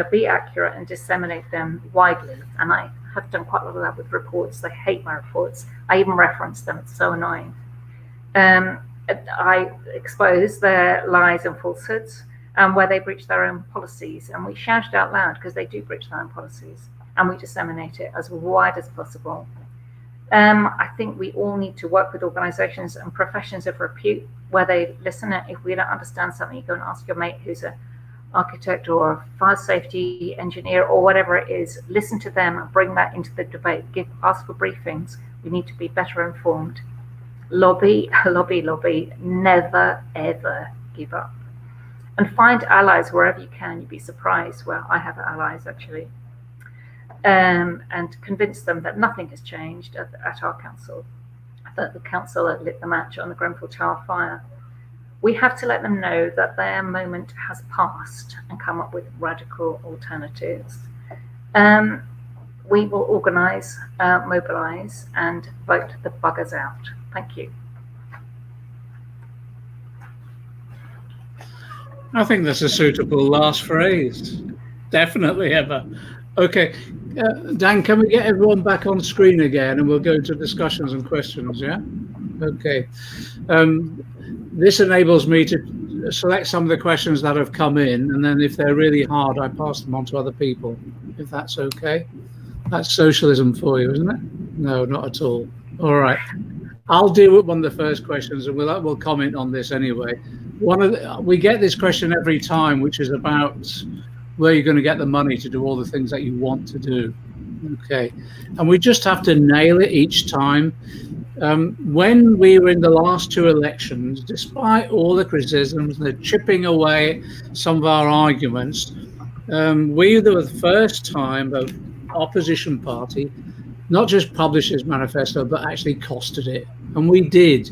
be accurate and disseminate them widely. And I have done quite a lot of that with reports. They hate my reports. I even reference them. It's so annoying. I expose their lies and falsehoods and where they breach their own policies. And we shout it out loud because they do breach their own policies. And we disseminate it as wide as possible. I think we all need to work with organisations and professions of repute where they listen. If we don't understand something, you go and ask your mate who's an architect or a fire safety engineer or whatever it is. Listen to them and bring that into the debate. Ask for briefings. We need to be better informed. Lobby, lobby, lobby. Never, ever give up. And find allies wherever you can. You'd be surprised where I have allies, actually. And convince them that nothing has changed at our council, that the council that lit the match on the Grenfell Tower fire. We have to let them know that their moment has passed and come up with radical alternatives. We will organise, mobilise and vote the buggers out. Thank you. I think that's a suitable last phrase. Definitely, Emma. Okay, Dan, can we get everyone back on screen again and we'll go into discussions and questions, yeah? Okay. This enables me to select some of the questions that have come in, and then if they're really hard, I pass them on to other people, if that's okay. That's socialism for you, isn't it? No, not at all. All right. I'll deal with one of the first questions, and we'll comment on this anyway. We get this question every time, which is about where you're going to get the money to do all the things that you want to do. Okay, and we just have to nail it each time. When we were in the last two elections, despite all the criticisms, the chipping away some of our arguments, we were the first time of opposition party not just published his manifesto, but actually costed it, and we did.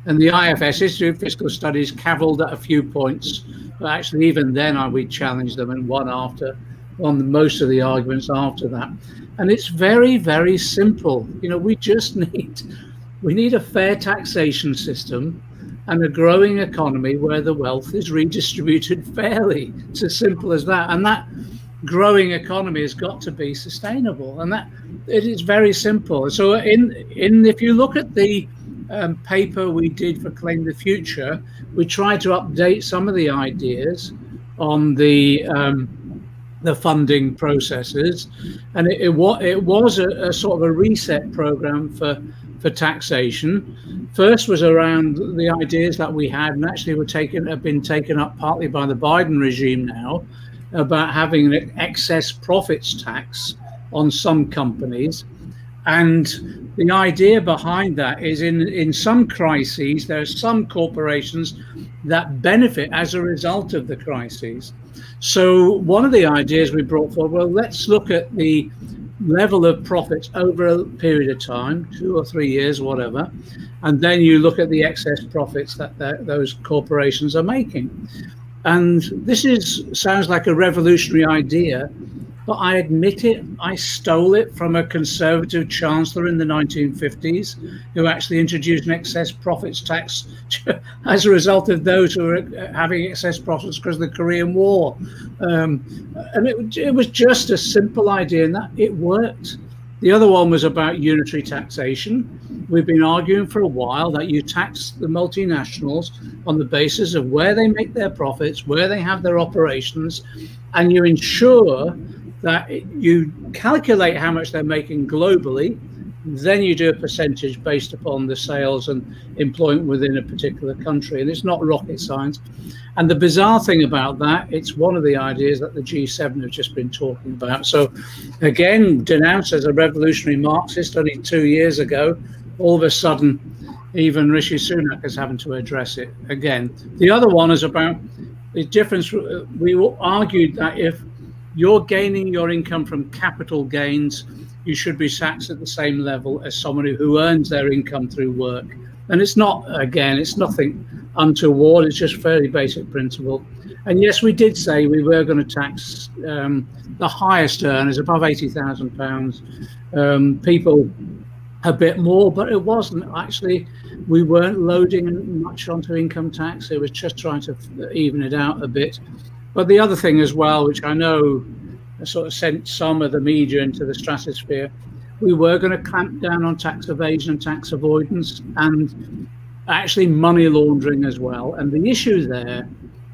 And the IFS, Institute of Fiscal Studies, cavilled at a few points, but actually even then we challenged them and won after on most of the arguments after that. And it's very, very simple. We just need a fair taxation system and a growing economy where the wealth is redistributed fairly. It's as simple as that. And that growing economy has got to be sustainable, and that it is very simple. So if you look at the paper we did for Claim the Future, we tried to update some of the ideas on the funding processes, and it was a sort of a reset program for taxation. First was around the ideas that we had, and actually have been taken up partly by the Biden regime now, about having an excess profits tax on some companies. And the idea behind that is in some crises, there are some corporations that benefit as a result of the crises. So one of the ideas we brought forward, well, let's look at the level of profits over a period of time, 2 or 3 years, whatever, and then you look at the excess profits that those corporations are making. And this sounds like a revolutionary idea, but I admit it, I stole it from a conservative chancellor in the 1950s who actually introduced an excess profits tax as a result of those who were having excess profits because of the Korean War. And it was just a simple idea, and that it worked. The other one was about unitary taxation. We've been arguing for a while that you tax the multinationals on the basis of where they make their profits, where they have their operations, and you ensure that you calculate how much they're making globally. Then you do a percentage based upon the sales and employment within a particular country. And it's not rocket science. And the bizarre thing about that, it's one of the ideas that the G7 have just been talking about. So again, denounced as a revolutionary Marxist only 2 years ago, all of a sudden, even Rishi Sunak is having to address it again. The other one is about the difference. We argued that if you're gaining your income from capital gains, you should be taxed at the same level as someone who earns their income through work. And it's not, again, it's nothing untoward, it's just fairly basic principle. And yes, we did say we were going to tax the highest earners above £80,000, people a bit more, but it wasn't actually, we weren't loading much onto income tax. It was just trying to even it out a bit. But the other thing as well, which I know sort of sent some of the media into the stratosphere, we were going to clamp down on tax evasion and tax avoidance, and actually money laundering as well. And the issue there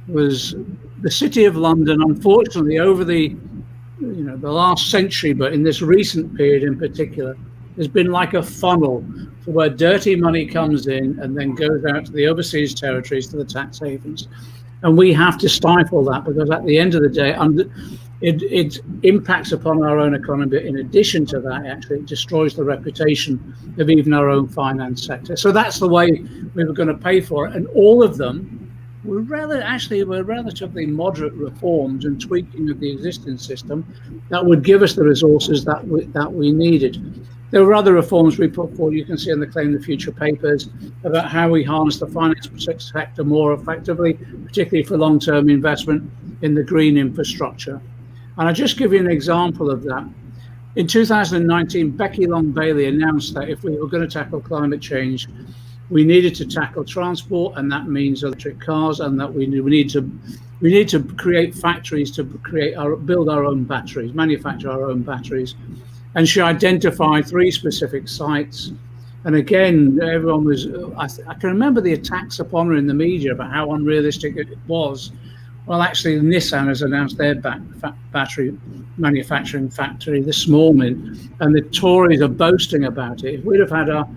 was the City of London, unfortunately, over the last century, but in this recent period in particular, has been like a funnel for where dirty money comes in and then goes out to the overseas territories, to the tax havens. And we have to stifle that, because at the end of the day, it impacts upon our own economy. But in addition to that, actually, it destroys the reputation of even our own finance sector. So that's the way we were going to pay for it. And all of them were relatively moderate reforms and tweaking of the existing system that would give us the resources that we needed. There were other reforms we put forward, you can see in the Claim the Future papers, about how we harness the finance sector more effectively, particularly for long-term investment in the green infrastructure. And I'll just give you an example of that. In 2019, Becky Long-Bailey announced that if we were going to tackle climate change, we needed to tackle transport, and that means electric cars, and that we need to create factories to build our own batteries, manufacture our own batteries. And she identified 3 specific sites. And again, everyone was, I can remember the attacks upon her in the media about how unrealistic it was. Well, actually, Nissan has announced their battery manufacturing factory this morning, and the Tories are boasting about it. If we'd have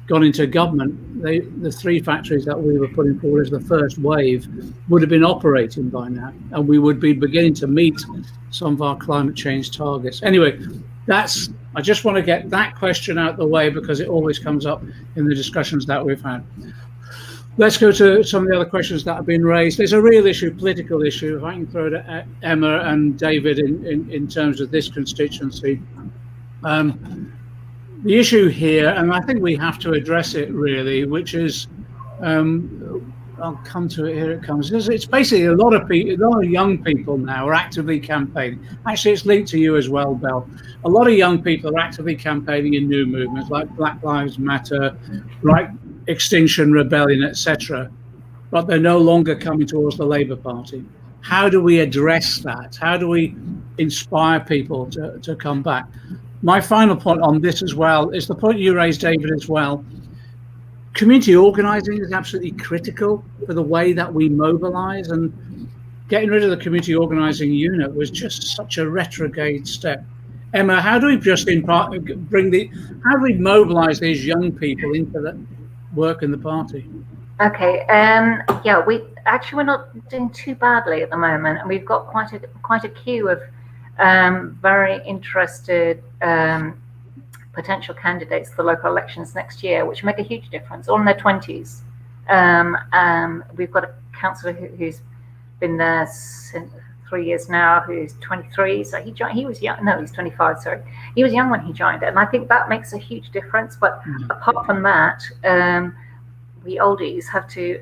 gone into government, the 3 factories that we were putting forward as the first wave would have been operating by now, and we would be beginning to meet some of our climate change targets. Anyway, I just want to get that question out the way, because it always comes up in the discussions that we've had. Let's go to some of the other questions that have been raised. There's a real issue, political issue, if I can throw it at Emma and David in terms of this constituency. The issue here, and I think we have to address it really, which is, I'll come to it. Here it comes. It's basically a lot of people, a lot of young people now are actively campaigning. Actually, it's linked to you as well, Belle. A lot of young people are actively campaigning in new movements like Black Lives Matter, Right Extinction Rebellion, etc. But they're no longer coming towards the Labour Party. How do we address that? How do we inspire people to come back? My final point on this as well is the point you raised, David, as well. Community organising is absolutely critical for the way that we mobilise, and getting rid of the community organising unit was just such a retrograde step. Emma, how do we just how do we mobilise these young people into the work in the party? Okay, yeah, we're not doing too badly at the moment, and we've got quite a queue of very interested potential candidates for the local elections next year, which make a huge difference, all in their 20s. We've got a councillor who's been there since 3 years now, who's 23, so he was young. No, he's 25, sorry. He was young when he joined, and I think that makes a huge difference. But apart from that, we oldies have to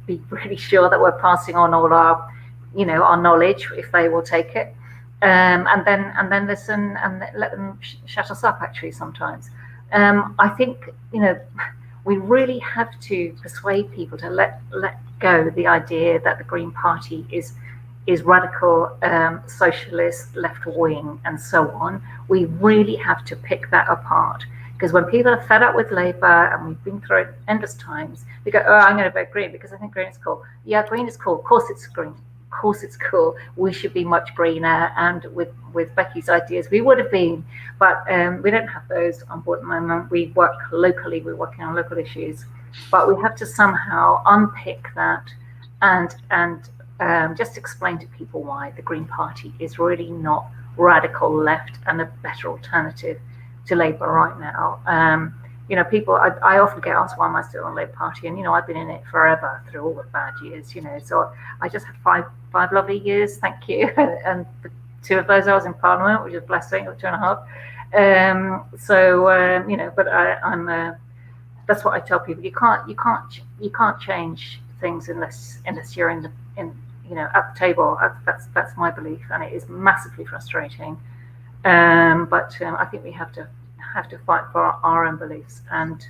be really sure that we're passing on all our, our knowledge, if they will take it. And then listen and let them shut us up, actually, sometimes. I think, we really have to persuade people to let go the idea that the Green Party is radical, socialist, left-wing, and so on. We really have to pick that apart. Because when people are fed up with Labour, and we've been through it endless times, we go, oh, I'm going to vote Green because I think Green is cool. Yeah, Green is cool. Of course it's green. Of course it's cool. We should be much greener, and with Becky's ideas we would have been, but we don't have those on board at the moment. We work locally, we're working on local issues, but we have to somehow unpick that and just explain to people why the Green Party is really not radical left and a better alternative to Labour right now. People, I often get asked, why am I still on the Labour Party? And, I've been in it forever through all the bad years, so I just had five lovely years, thank you. And 2 of those I was in Parliament, which is a blessing, or 2.5. But I'm that's what I tell people. You can't change things unless you're at the table. That's my belief, and it is massively frustrating. But I think we have to fight for our own beliefs, and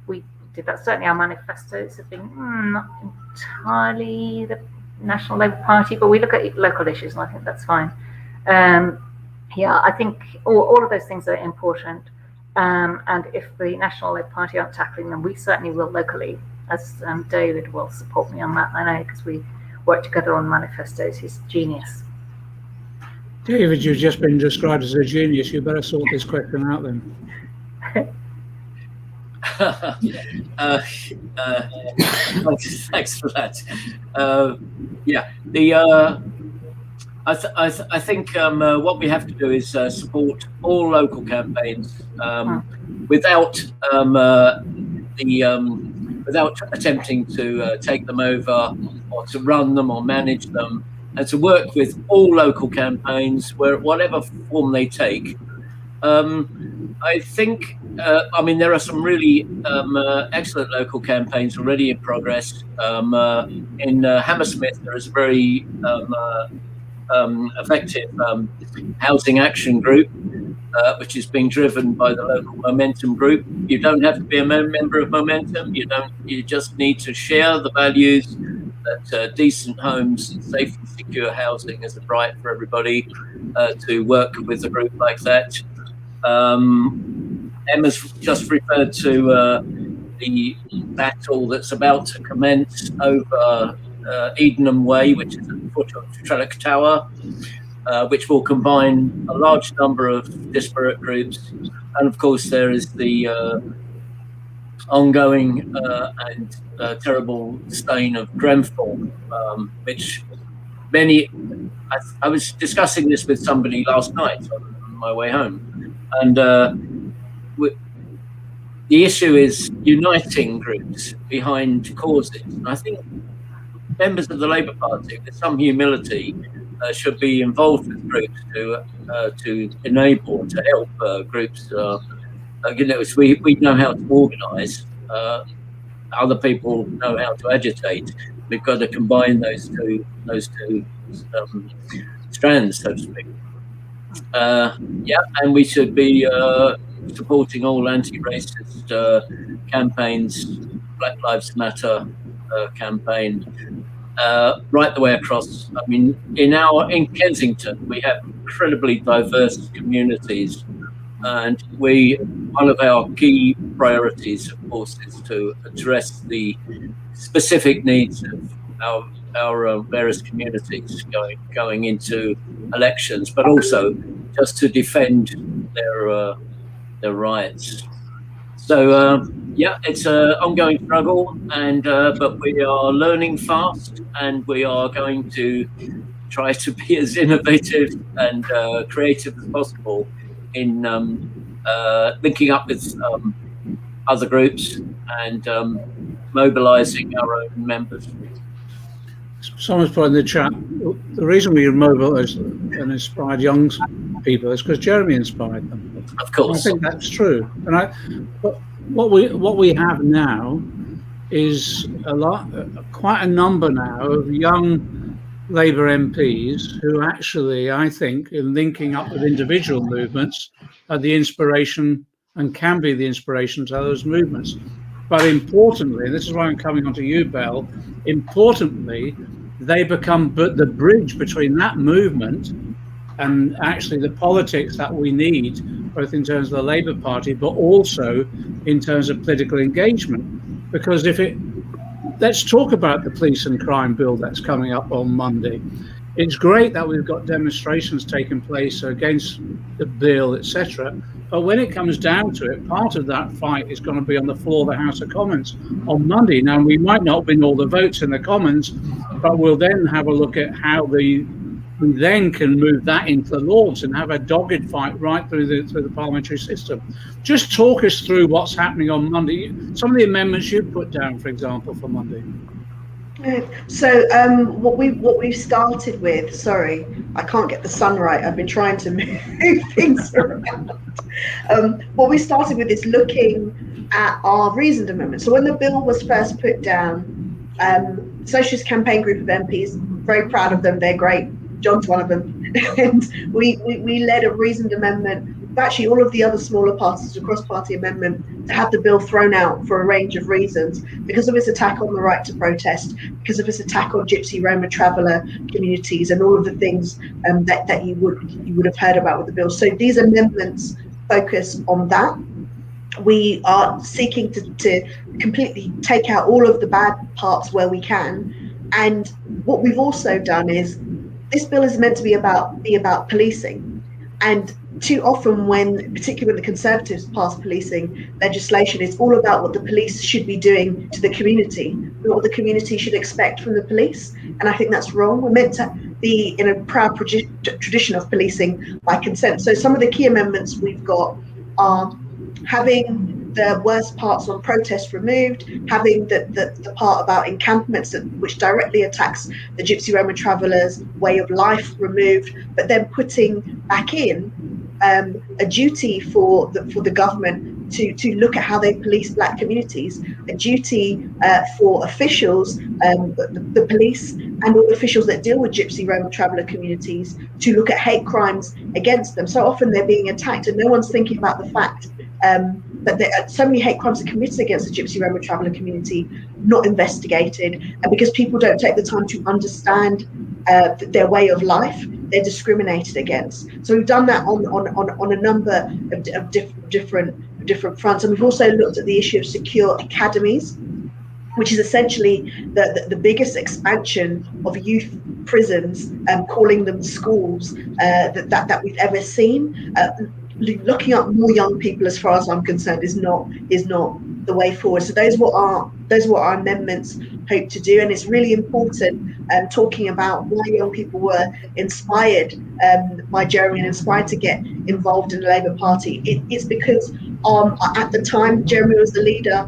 we did that. Certainly our manifestos have been not entirely the National Labour Party, but we look at local issues, and I think that's fine. I think all of those things are important, and if the National Labour Party aren't tackling them, we certainly will locally, as David will support me on that, I know, because we work together on manifestos. He's genius. David, you've just been described as a genius. You better sort this question out then. Thanks for that. I think what we have to do is support all local campaigns without attempting to take them over or to run them or manage them, and to work with all local campaigns, whatever form they take. I think, there are some really excellent local campaigns already in progress. In Hammersmith, there is a very effective housing action group, which is being driven by the local Momentum group. You don't have to be a member of Momentum. You just need to share the values that decent homes and safe and secure housing is a right for everybody, to work with a group like that. Emma's just referred to the battle that's about to commence over Edenham Way, which is at the foot of Trellick Tower, which will combine a large number of disparate groups. And of course there is the ongoing and terrible stain of Grenfell, which I was discussing this with somebody last night on my way home, and the issue is uniting groups behind causes. And I think members of the Labour Party, with some humility, should be involved with groups to enable, to help groups. We know how to organise. other people know how to agitate. We've got to combine those two strands, so to speak. And we should be supporting all anti-racist campaigns, Black Lives Matter campaign, right the way across. I mean, in Kensington, we have incredibly diverse communities, and one of our key priorities, of course, is to address the specific needs of our various communities going into elections, but also just to defend their rights. So it's an ongoing struggle, and but we are learning fast, and we are going to try to be as innovative and creative as possible in linking up with other groups and mobilizing our own members. Someone's put in the chat, the reason we mobilise and inspired young people is because Jeremy inspired them. Of course. I think that's true. But what we have now is quite a number now of young Labour MPs who actually, I think, in linking up with individual movements, are the inspiration and can be the inspiration to those movements. But importantly, and this is why I'm coming on to you, Belle, importantly, they become the bridge between that movement and actually the politics that we need, both in terms of the Labour Party, but also in terms of political engagement. Because let's talk about the police and crime bill that's coming up on Monday. It's great that we've got demonstrations taking place against the bill, etc. But when it comes down to it, part of that fight is going to be on the floor of the House of Commons on Monday. Now, we might not win all the votes in the Commons, but we'll then have a look at how we then can move that into the Lords and have a dogged fight right through the parliamentary system. Just talk us through what's happening on Monday. Some of the amendments you put down, for example, for Monday. So what we've started with, sorry, I can't get the sun right. I've been trying to move things around. What we started with is looking at our reasoned amendment. So when the bill was first put down, Socialist Campaign Group of MPs, very proud of them. They're great. John's one of them. And we led a reasoned amendment. Actually, all of the other smaller parties, a cross-party amendment, to have the bill thrown out for a range of reasons, because of its attack on the right to protest, because of its attack on Gypsy, Roma, traveller communities, and all of the things that you would have heard about with the bill. So these amendments focus on that. We are seeking to completely take out all of the bad parts where we can. And what we've also done is, this bill is meant to be about policing. And too often particularly when the Conservatives pass policing legislation, it's all about what the police should be doing to the community, what the community should expect from the police. And I think that's wrong. We're meant to be in a proud tradition of policing by consent. So some of the key amendments we've got are having the worst parts on protest removed, having the part about encampments which directly attacks the Gypsy Roma travellers' way of life removed, but then putting back in a duty for the government to look at how they police black communities, a duty for officials, the police and all officials that deal with Gypsy Roma traveller communities, to look at hate crimes against them. So often they're being attacked and no one's thinking about the fact that so many hate crimes are committed against the Gypsy Roma traveller community, not investigated, and because people don't take the time to understand their way of life, they're discriminated against. So we've done that on a number of different fronts, and we've also looked at the issue of secure academies, which is essentially the biggest expansion of youth prisons, calling them schools, that we've ever seen. Looking up more young people, as far as I'm concerned, is not the way forward. So those were our amendments hope to do, and it's really important talking about why young people were inspired by Jeremy and inspired to get involved in the Labour Party. It's because at the time Jeremy was the leader,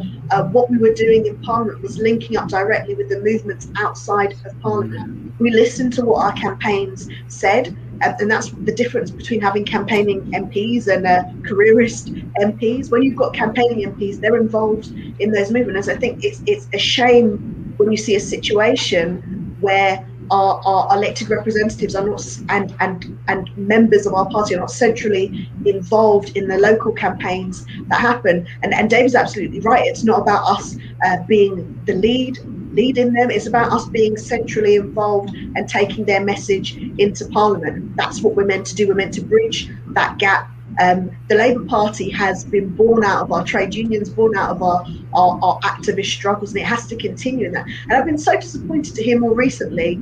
what we were doing in Parliament was linking up directly with the movements outside of Parliament. We listened to what our campaigns said, and that's the difference between having campaigning MPs and careerist MPs. When you've got campaigning MPs, they're involved in those movements. I think it's a shame when you see a situation where our elected representatives are not, and members of our party are not centrally involved in the local campaigns that happen. And David's absolutely right. It's not about us being the lead in them. It's about us being centrally involved and taking their message into Parliament. That's what we're meant to do. We're meant to bridge that gap. The Labour Party has been born out of our trade unions, born out of our activist struggles, and it has to continue in that. And I've been so disappointed to hear more recently,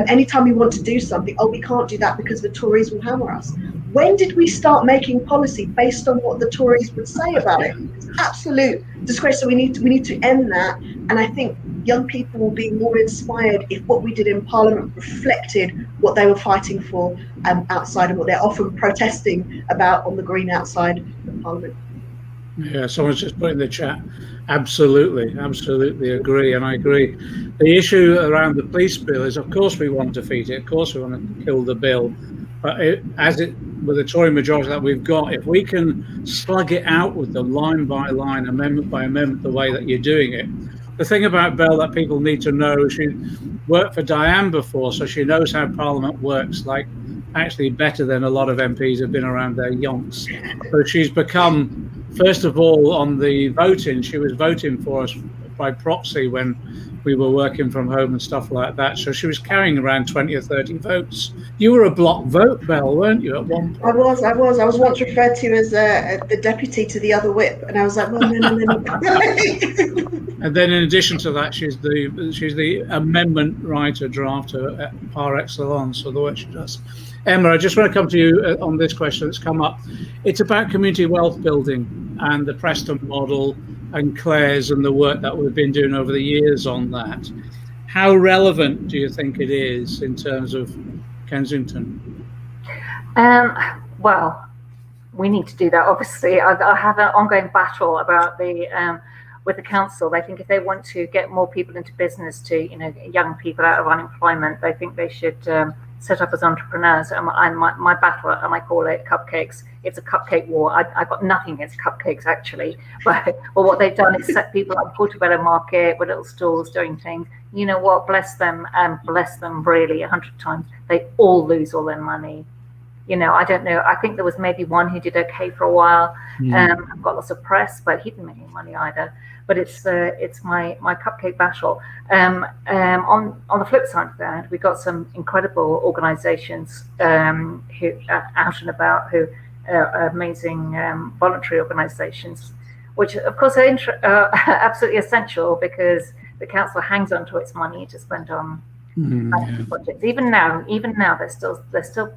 anytime we want to do something, oh, we can't do that because the Tories will hammer us. When did we start making policy based on what the Tories would say about it? It's absolute disgrace. So we need to end that. And I think young people will be more inspired if what we did in Parliament reflected what they were fighting for outside, and what they're often protesting about on the green outside of Parliament. Yeah, someone's just put in the chat. Absolutely agree, and I agree. The issue around the police bill is, of course, we want to defeat it. Of course, we want to kill the bill. But with the Tory majority that we've got, if we can slug it out with them line by line, amendment by amendment, the way that you're doing it. The thing about Belle that people need to know, she worked for Diane before, so she knows how Parliament works, like actually better than a lot of MPs have been around their yonks. So she's become, first of all, on the voting, she was voting for us by proxy when we were working from home and stuff like that. So she was carrying around 20 or 30 votes. You were a block vote, Belle, weren't you, at one point? I was once referred to as the deputy to the other whip, and I was like, well, no. And then in addition to that, she's the amendment writer, drafter par excellence, or the work she does. Emma, I just want to come to you on this question that's come up. It's about community wealth building and the Preston model and Claire's and the work that we've been doing over the years on that. How relevant do you think it is in terms of Kensington? Well, we need to do that. Obviously, I have an ongoing battle about with the council. They think if they want to get more people into business, to young people out of unemployment, they think they should set up as entrepreneurs. And my battle, and I call it cupcakes. It's a cupcake war. I've got nothing against cupcakes actually, but what they've done is set people up Portobello Market with little stalls doing things. You know what? Bless them, and bless them really 100 times. They all lose all their money. I don't know. I think there was maybe one who did okay for a while. Got lots of press, but he didn't make any money either. But it's my cupcake battle. On the flip side of that, we've got some incredible organisations who are out and about, who are amazing voluntary organisations, which of course are absolutely essential, because the council hangs on to its money to spend on projects. Even now, they're still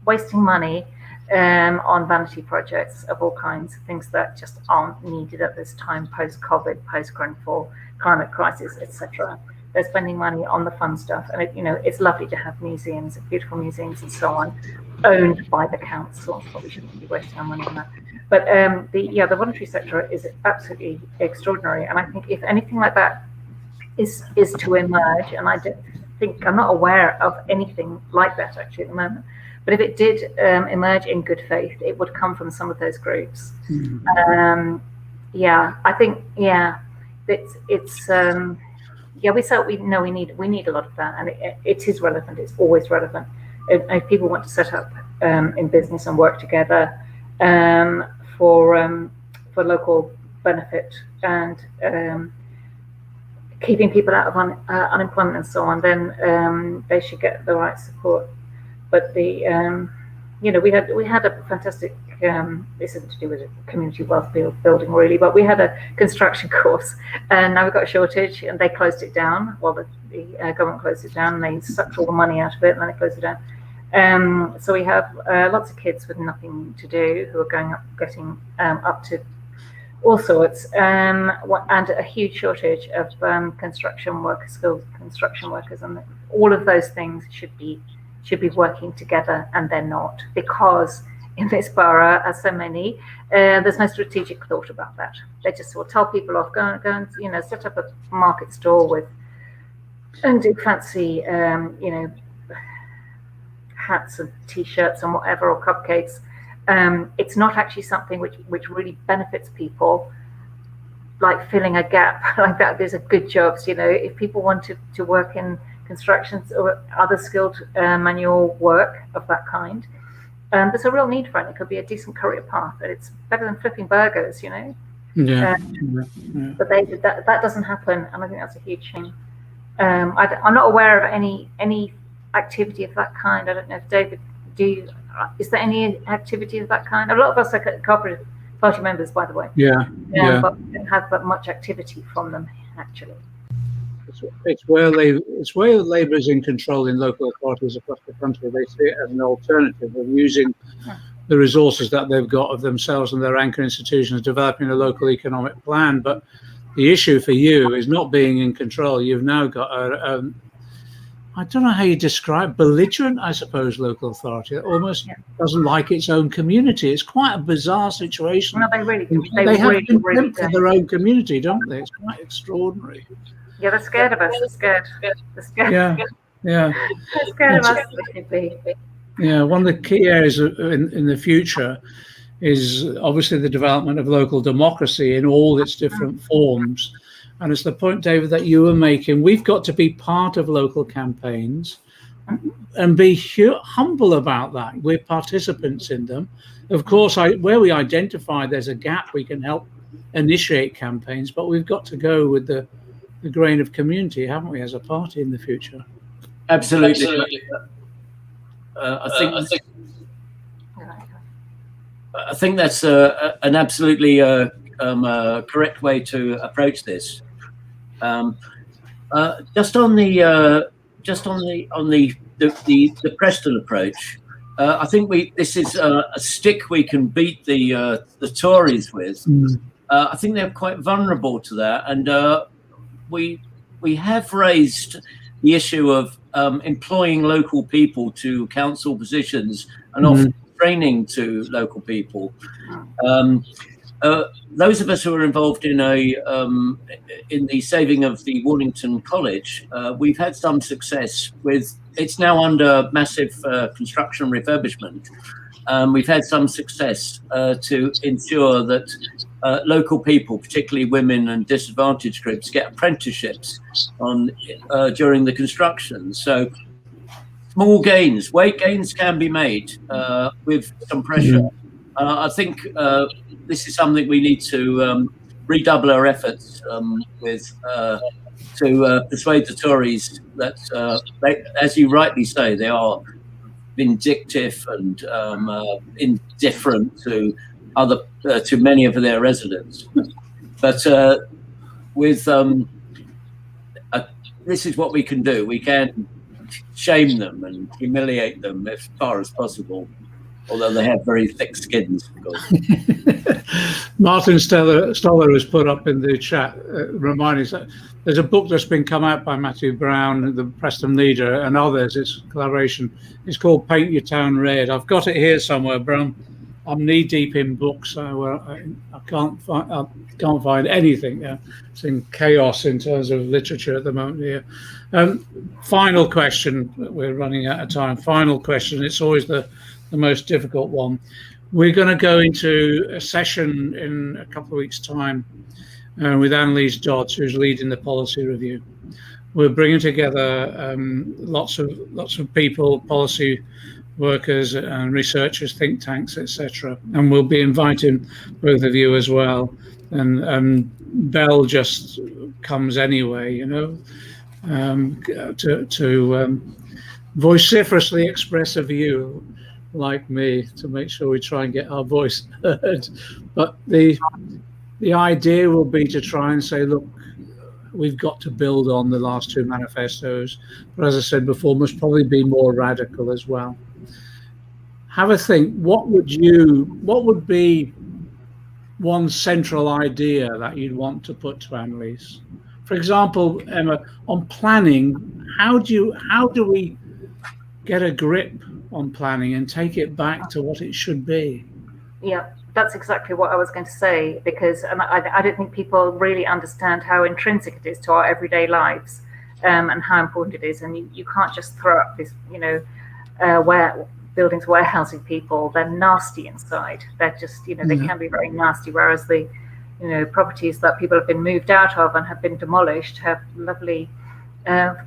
wasting money on vanity projects of all kinds, things that just aren't needed at this time, post-COVID, post-Grenfell, climate crisis, etc. They're spending money on the fun stuff, and it's lovely to have museums, beautiful museums, and so on, owned by the council. But we shouldn't be wasting our money on that. But the voluntary sector is absolutely extraordinary, and I think if anything like that is to emerge, and I'm not aware of anything like that actually at the moment. But if it did emerge in good faith, it would come from some of those groups. I think we need a lot of that, and it is relevant. It's always relevant. If people want to set up in business and work together for local benefit and keeping people out of unemployment and so on, then they should get the right support. But we had a fantastic. This isn't to do with community wealth building really, but we had a construction course, and now we've got a shortage, and they closed it down. Well, the government closed it down, and they sucked all the money out of it, and then they closed it down. So we have lots of kids with nothing to do who are getting up to all sorts, and a huge shortage of construction workers, skilled construction workers, and all of those things should be working together, and they're not, because in this borough, as so many, there's no strategic thought about that. They just will tell people off, go and set up a market stall and do fancy hats and t-shirts and whatever, or cupcakes. It's not actually something which really benefits people, like filling a gap like that. There's a good jobs, if people want to work in constructions or other skilled manual work of that kind, there's a real need for it. It could be a decent career path, and it's better than flipping burgers, Yeah. But that doesn't happen, and I think that's a huge shame. I'm not aware of any activity of that kind. I don't know if David, is there any activity of that kind? A lot of us are cooperative party members, by the way. Yeah. But we don't have that much activity from them, actually. It's where Labour is in control in local authorities across the country. They see it as an alternative of using the resources that they've got of themselves and their anchor institutions, developing a local economic plan. But the issue for you is not being in control. You've now got I don't know how you describe, belligerent, I suppose, local authority that almost doesn't like its own community. It's quite a bizarre situation. No, they really do. They have really contempt do. for their own community, don't they? It's quite extraordinary. Yeah, they're scared of us. They're scared. Yeah. They're scared of us. They should be. Yeah, one of the key areas in the future is obviously the development of local democracy in all its different forms. And it's the point, David, that you were making. We've got to be part of local campaigns and be humble about that. We're participants in them. Of course, where we identify there's a gap, we can help initiate campaigns, but we've got to go with the grain of community, haven't we, as a party in the future? Absolutely. I think that's an absolutely correct way to approach this. Just on the Preston approach, I think this is a stick we can beat the Tories with. I think they're quite vulnerable to that, and we have raised the issue of employing local people to council positions and offering training to local people. Those of us who are involved in the saving of the Warnington College, we've had some success with. It's now under massive construction refurbishment. We've had some success to ensure that local people, particularly women and disadvantaged groups, get apprenticeships during the construction. So small gains, weight gains can be made with some pressure. I think this is something we need to redouble our efforts with to persuade the Tories that, as you rightly say, they are vindictive and indifferent to many of their residents. But this is what we can do. We can shame them and humiliate them as far as possible, although they have very thick skins, of course. Martin Stoller has put up in the chat, reminding us that there's a book that's been come out by Matthew Brown, the Preston leader, and others. It's a collaboration. It's called Paint Your Town Red. I've got it here somewhere, but I'm knee deep in books, so I can't find anything. It's in chaos in terms of literature at the moment here. Final question. We're running out of time. Final question. It's always the most difficult one. We're going to go into a session in a couple of weeks' time with Annalise Dodds, who's leading the policy review. We're bringing together lots of people, policy workers and researchers, think tanks, etc. And we'll be inviting both of you as well. And Belle just comes anyway, to vociferously express a view, like me, to make sure we try and get our voice heard. But the idea will be to try and say, look, we've got to build on the last two manifestos, but as I said before, must probably be more radical as well. Have a think. What would be one central idea that you'd want to put to Annalise? For example, Emma, on planning, how do we get a grip on planning and take it back to what it should be? Yeah, that's exactly what I was going to say, because I don't think people really understand how intrinsic it is to our everyday lives, and how important it is. And you can't just throw up this, buildings warehousing people, they're nasty inside. They're just, they can be very nasty, whereas the properties that people have been moved out of and have been demolished have lovely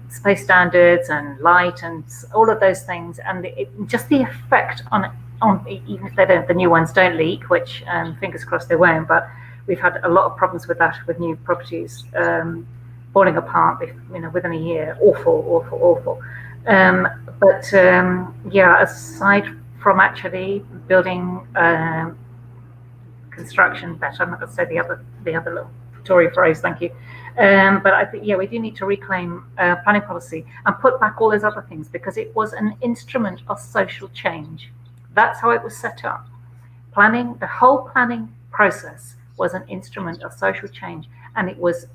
space standards and light and all of those things, and just the effect on even if the new ones don't leak, which fingers crossed they won't, but we've had a lot of problems with that with new properties falling apart within a year. Awful. Aside from actually building construction better, I'm not going to say the other little Tory phrase, thank you. But I think, we do need to reclaim planning policy and put back all those other things, because it was an instrument of social change. That's how it was set up. Planning, the whole planning process was an instrument of social change, and it was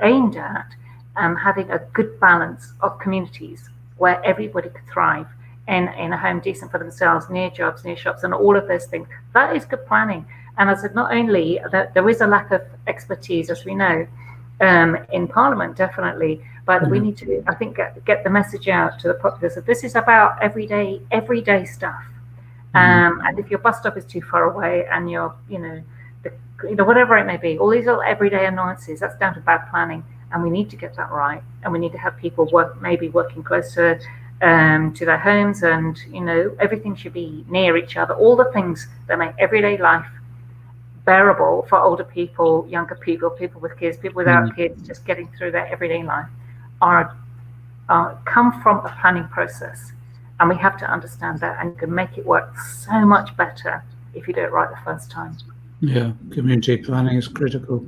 aimed at having a good balance of communities where everybody could thrive in a home decent for themselves, near jobs, near shops, and all of those things. That is good planning. And as I said, not only that there is a lack of expertise, as we know, in Parliament, definitely, but we need to, I think, get the message out to the populace that this is about everyday stuff. And if your bus stop is too far away, and you're, whatever it may be, all these little everyday annoyances, that's down to bad planning, and we need to get that right. And we need to have people working closer to their homes, and everything should be near each other. All the things that make everyday life bearable for older people, younger people, people with kids, people without kids, just getting through their everyday life, come from a planning process. And we have to understand that, and you can make it work so much better if you do it right the first time. Yeah, community planning is critical.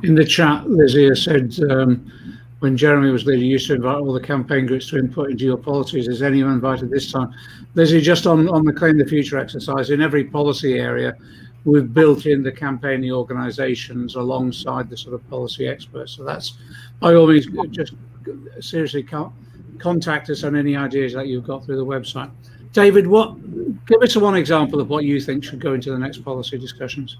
In the chat, Lizzie has said, when Jeremy was leader, you used to invite all the campaign groups to input into your policies. Is anyone invited this time? Lizzie, just on the Claim the Future exercise, in every policy area, we've built in the campaigning organisations alongside the sort of policy experts. So that's, by all means, just seriously contact us on any ideas that you've got through the website. David, give us one example of what you think should go into the next policy discussions.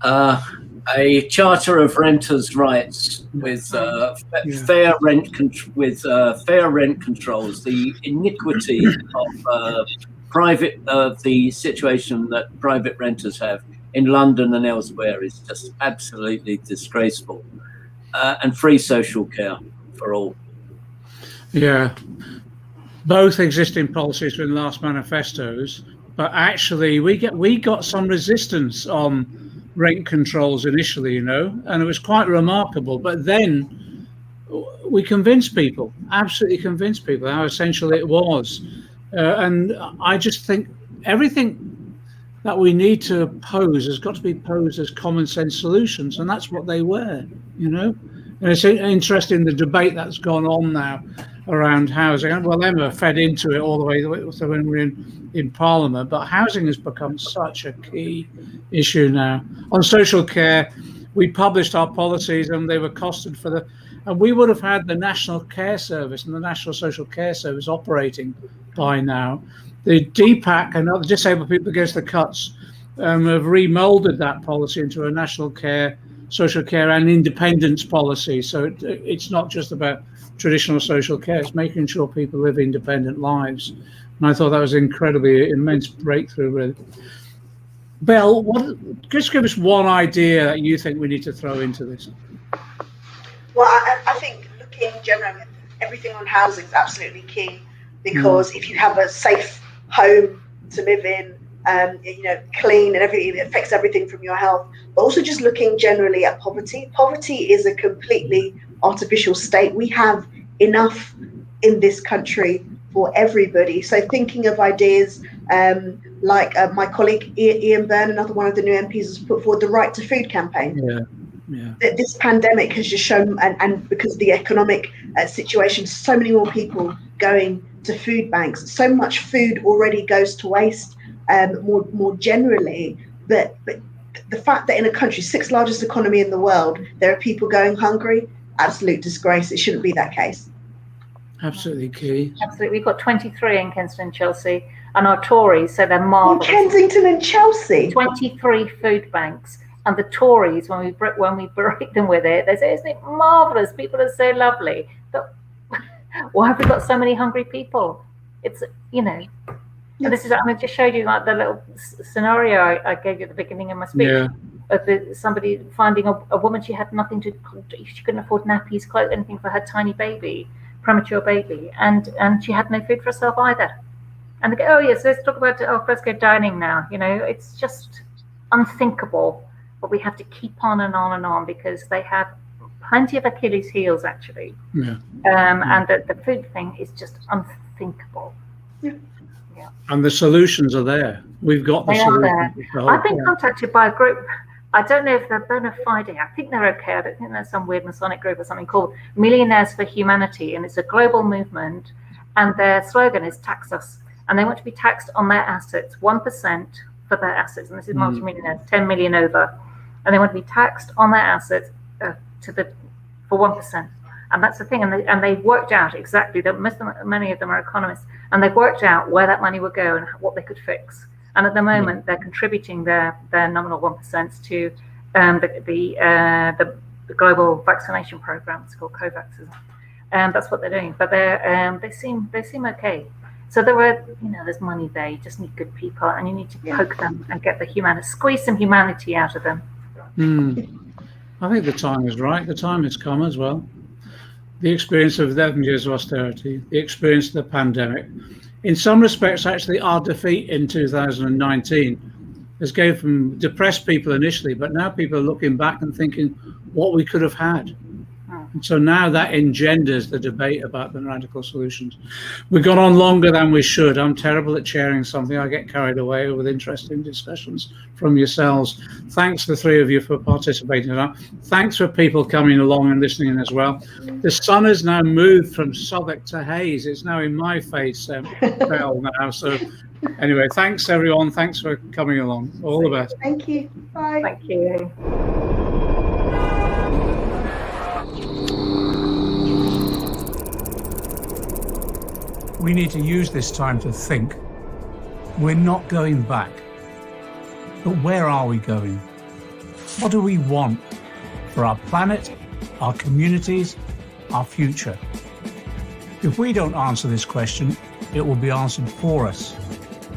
A charter of renters' rights with fair rent controls. The iniquity of the situation that private renters have in London and elsewhere is just absolutely disgraceful. And free social care for all. Yeah, both existing policies from the last manifestos, but actually we got some resistance on rent controls initially, and it was quite remarkable. But then we convinced people, absolutely convinced people, how essential it was. And I just think everything that we need to pose has got to be posed as common sense solutions, and that's what they were, And it's interesting the debate that's gone on now around housing. Well, Emma fed into it all the way so when we're in Parliament, but housing has become such a key issue now. On social care, we published our policies and they were costed and we would have had the National Care Service and the National Social Care Service operating by now. The DPAC and other Disabled People Against the Cuts have remoulded that policy into a national care, social care and independence policy. So it's not just about traditional social care, it's making sure people live independent lives. And I thought that was an incredibly immense breakthrough, really. Belle, just give us one idea that you think we need to throw into this. Well, I think looking generally, everything on housing is absolutely key, because if you have a safe home to live in, clean and everything, it affects everything from your health. But also just looking generally at poverty. Poverty is a completely artificial state. We have enough in this country for everybody. So thinking of ideas like my colleague Ian Byrne, another one of the new MPs, has put forward the Right to Food campaign. This pandemic has just shown, and because of the economic situation, so many more people going to food banks. So much food already goes to waste. More generally, but the fact that in a country, 6th largest economy in the world, there are people going hungry, absolute disgrace. It shouldn't be that case. Absolutely key. Absolutely. We've got 23 in Kensington and Chelsea, and our Tories say they're marvellous. In Kensington and Chelsea? 23 food banks. And the Tories, when we berate them with it, they say, isn't it marvellous? People are so lovely. But Why have we got so many hungry people? It's, you know, and this is, I just showed you like the little scenario I gave you at the beginning of my speech. Of somebody finding a woman, she had nothing to, she couldn't afford nappies, clothes, anything for her tiny baby, premature baby, and she had no food for herself either. And they go, oh yes, let's talk about fresco dining now. You know, it's just unthinkable, but we have to keep on and on and on because they have plenty of Achilles heels actually. And the food thing is just unthinkable. And the solutions are there. We've got the solutions. I've been contacted by a group. I don't know if they're bona fide. I think they're okay. I don't think there's some weird Masonic group or something called Millionaires for Humanity, and it's a global movement. And their slogan is "Tax us," and they want to be taxed on their assets, 1% for their assets. And this is multimillionaires, 10 million over, and they want to be taxed on their assets for 1%. And that's the thing. And they worked out exactly that many of them are economists, and they've worked out where that money would go and what they could fix. And at the moment, they're contributing their nominal 1% to the global vaccination program. It's called COVAX. That's what they're doing. But they seem okay. So there's money there. You just need good people, and you need to poke them and get the humanity, squeeze some humanity out of them. I think the time is right. The time has come as well. The experience of 11 years of austerity, the experience of the pandemic. In some respects, actually, our defeat in 2019 has gave them depressed people initially, but now people are looking back and thinking what we could have had. And so now that engenders the debate about the radical solutions. We've gone on longer than we should. I'm terrible at chairing something. I get carried away with interesting discussions from yourselves. Thanks, the three of you, for participating in that. Thanks for people coming along and listening as well. The sun has now moved from Southwark to Hayes. It's now in my face now. So anyway, thanks everyone. Thanks for coming along. All the best. Thank you. Bye. Thank you. We need to use this time to think. We're not going back. But where are we going? What do we want for our planet, our communities, our future? If we don't answer this question, it will be answered for us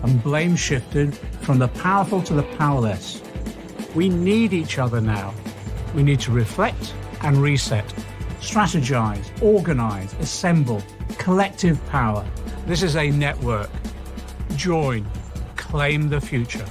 and blame shifted from the powerful to the powerless. We need each other now. We need to reflect and reset, strategize, organize, assemble, collective power. This is a network. Join, claim the future.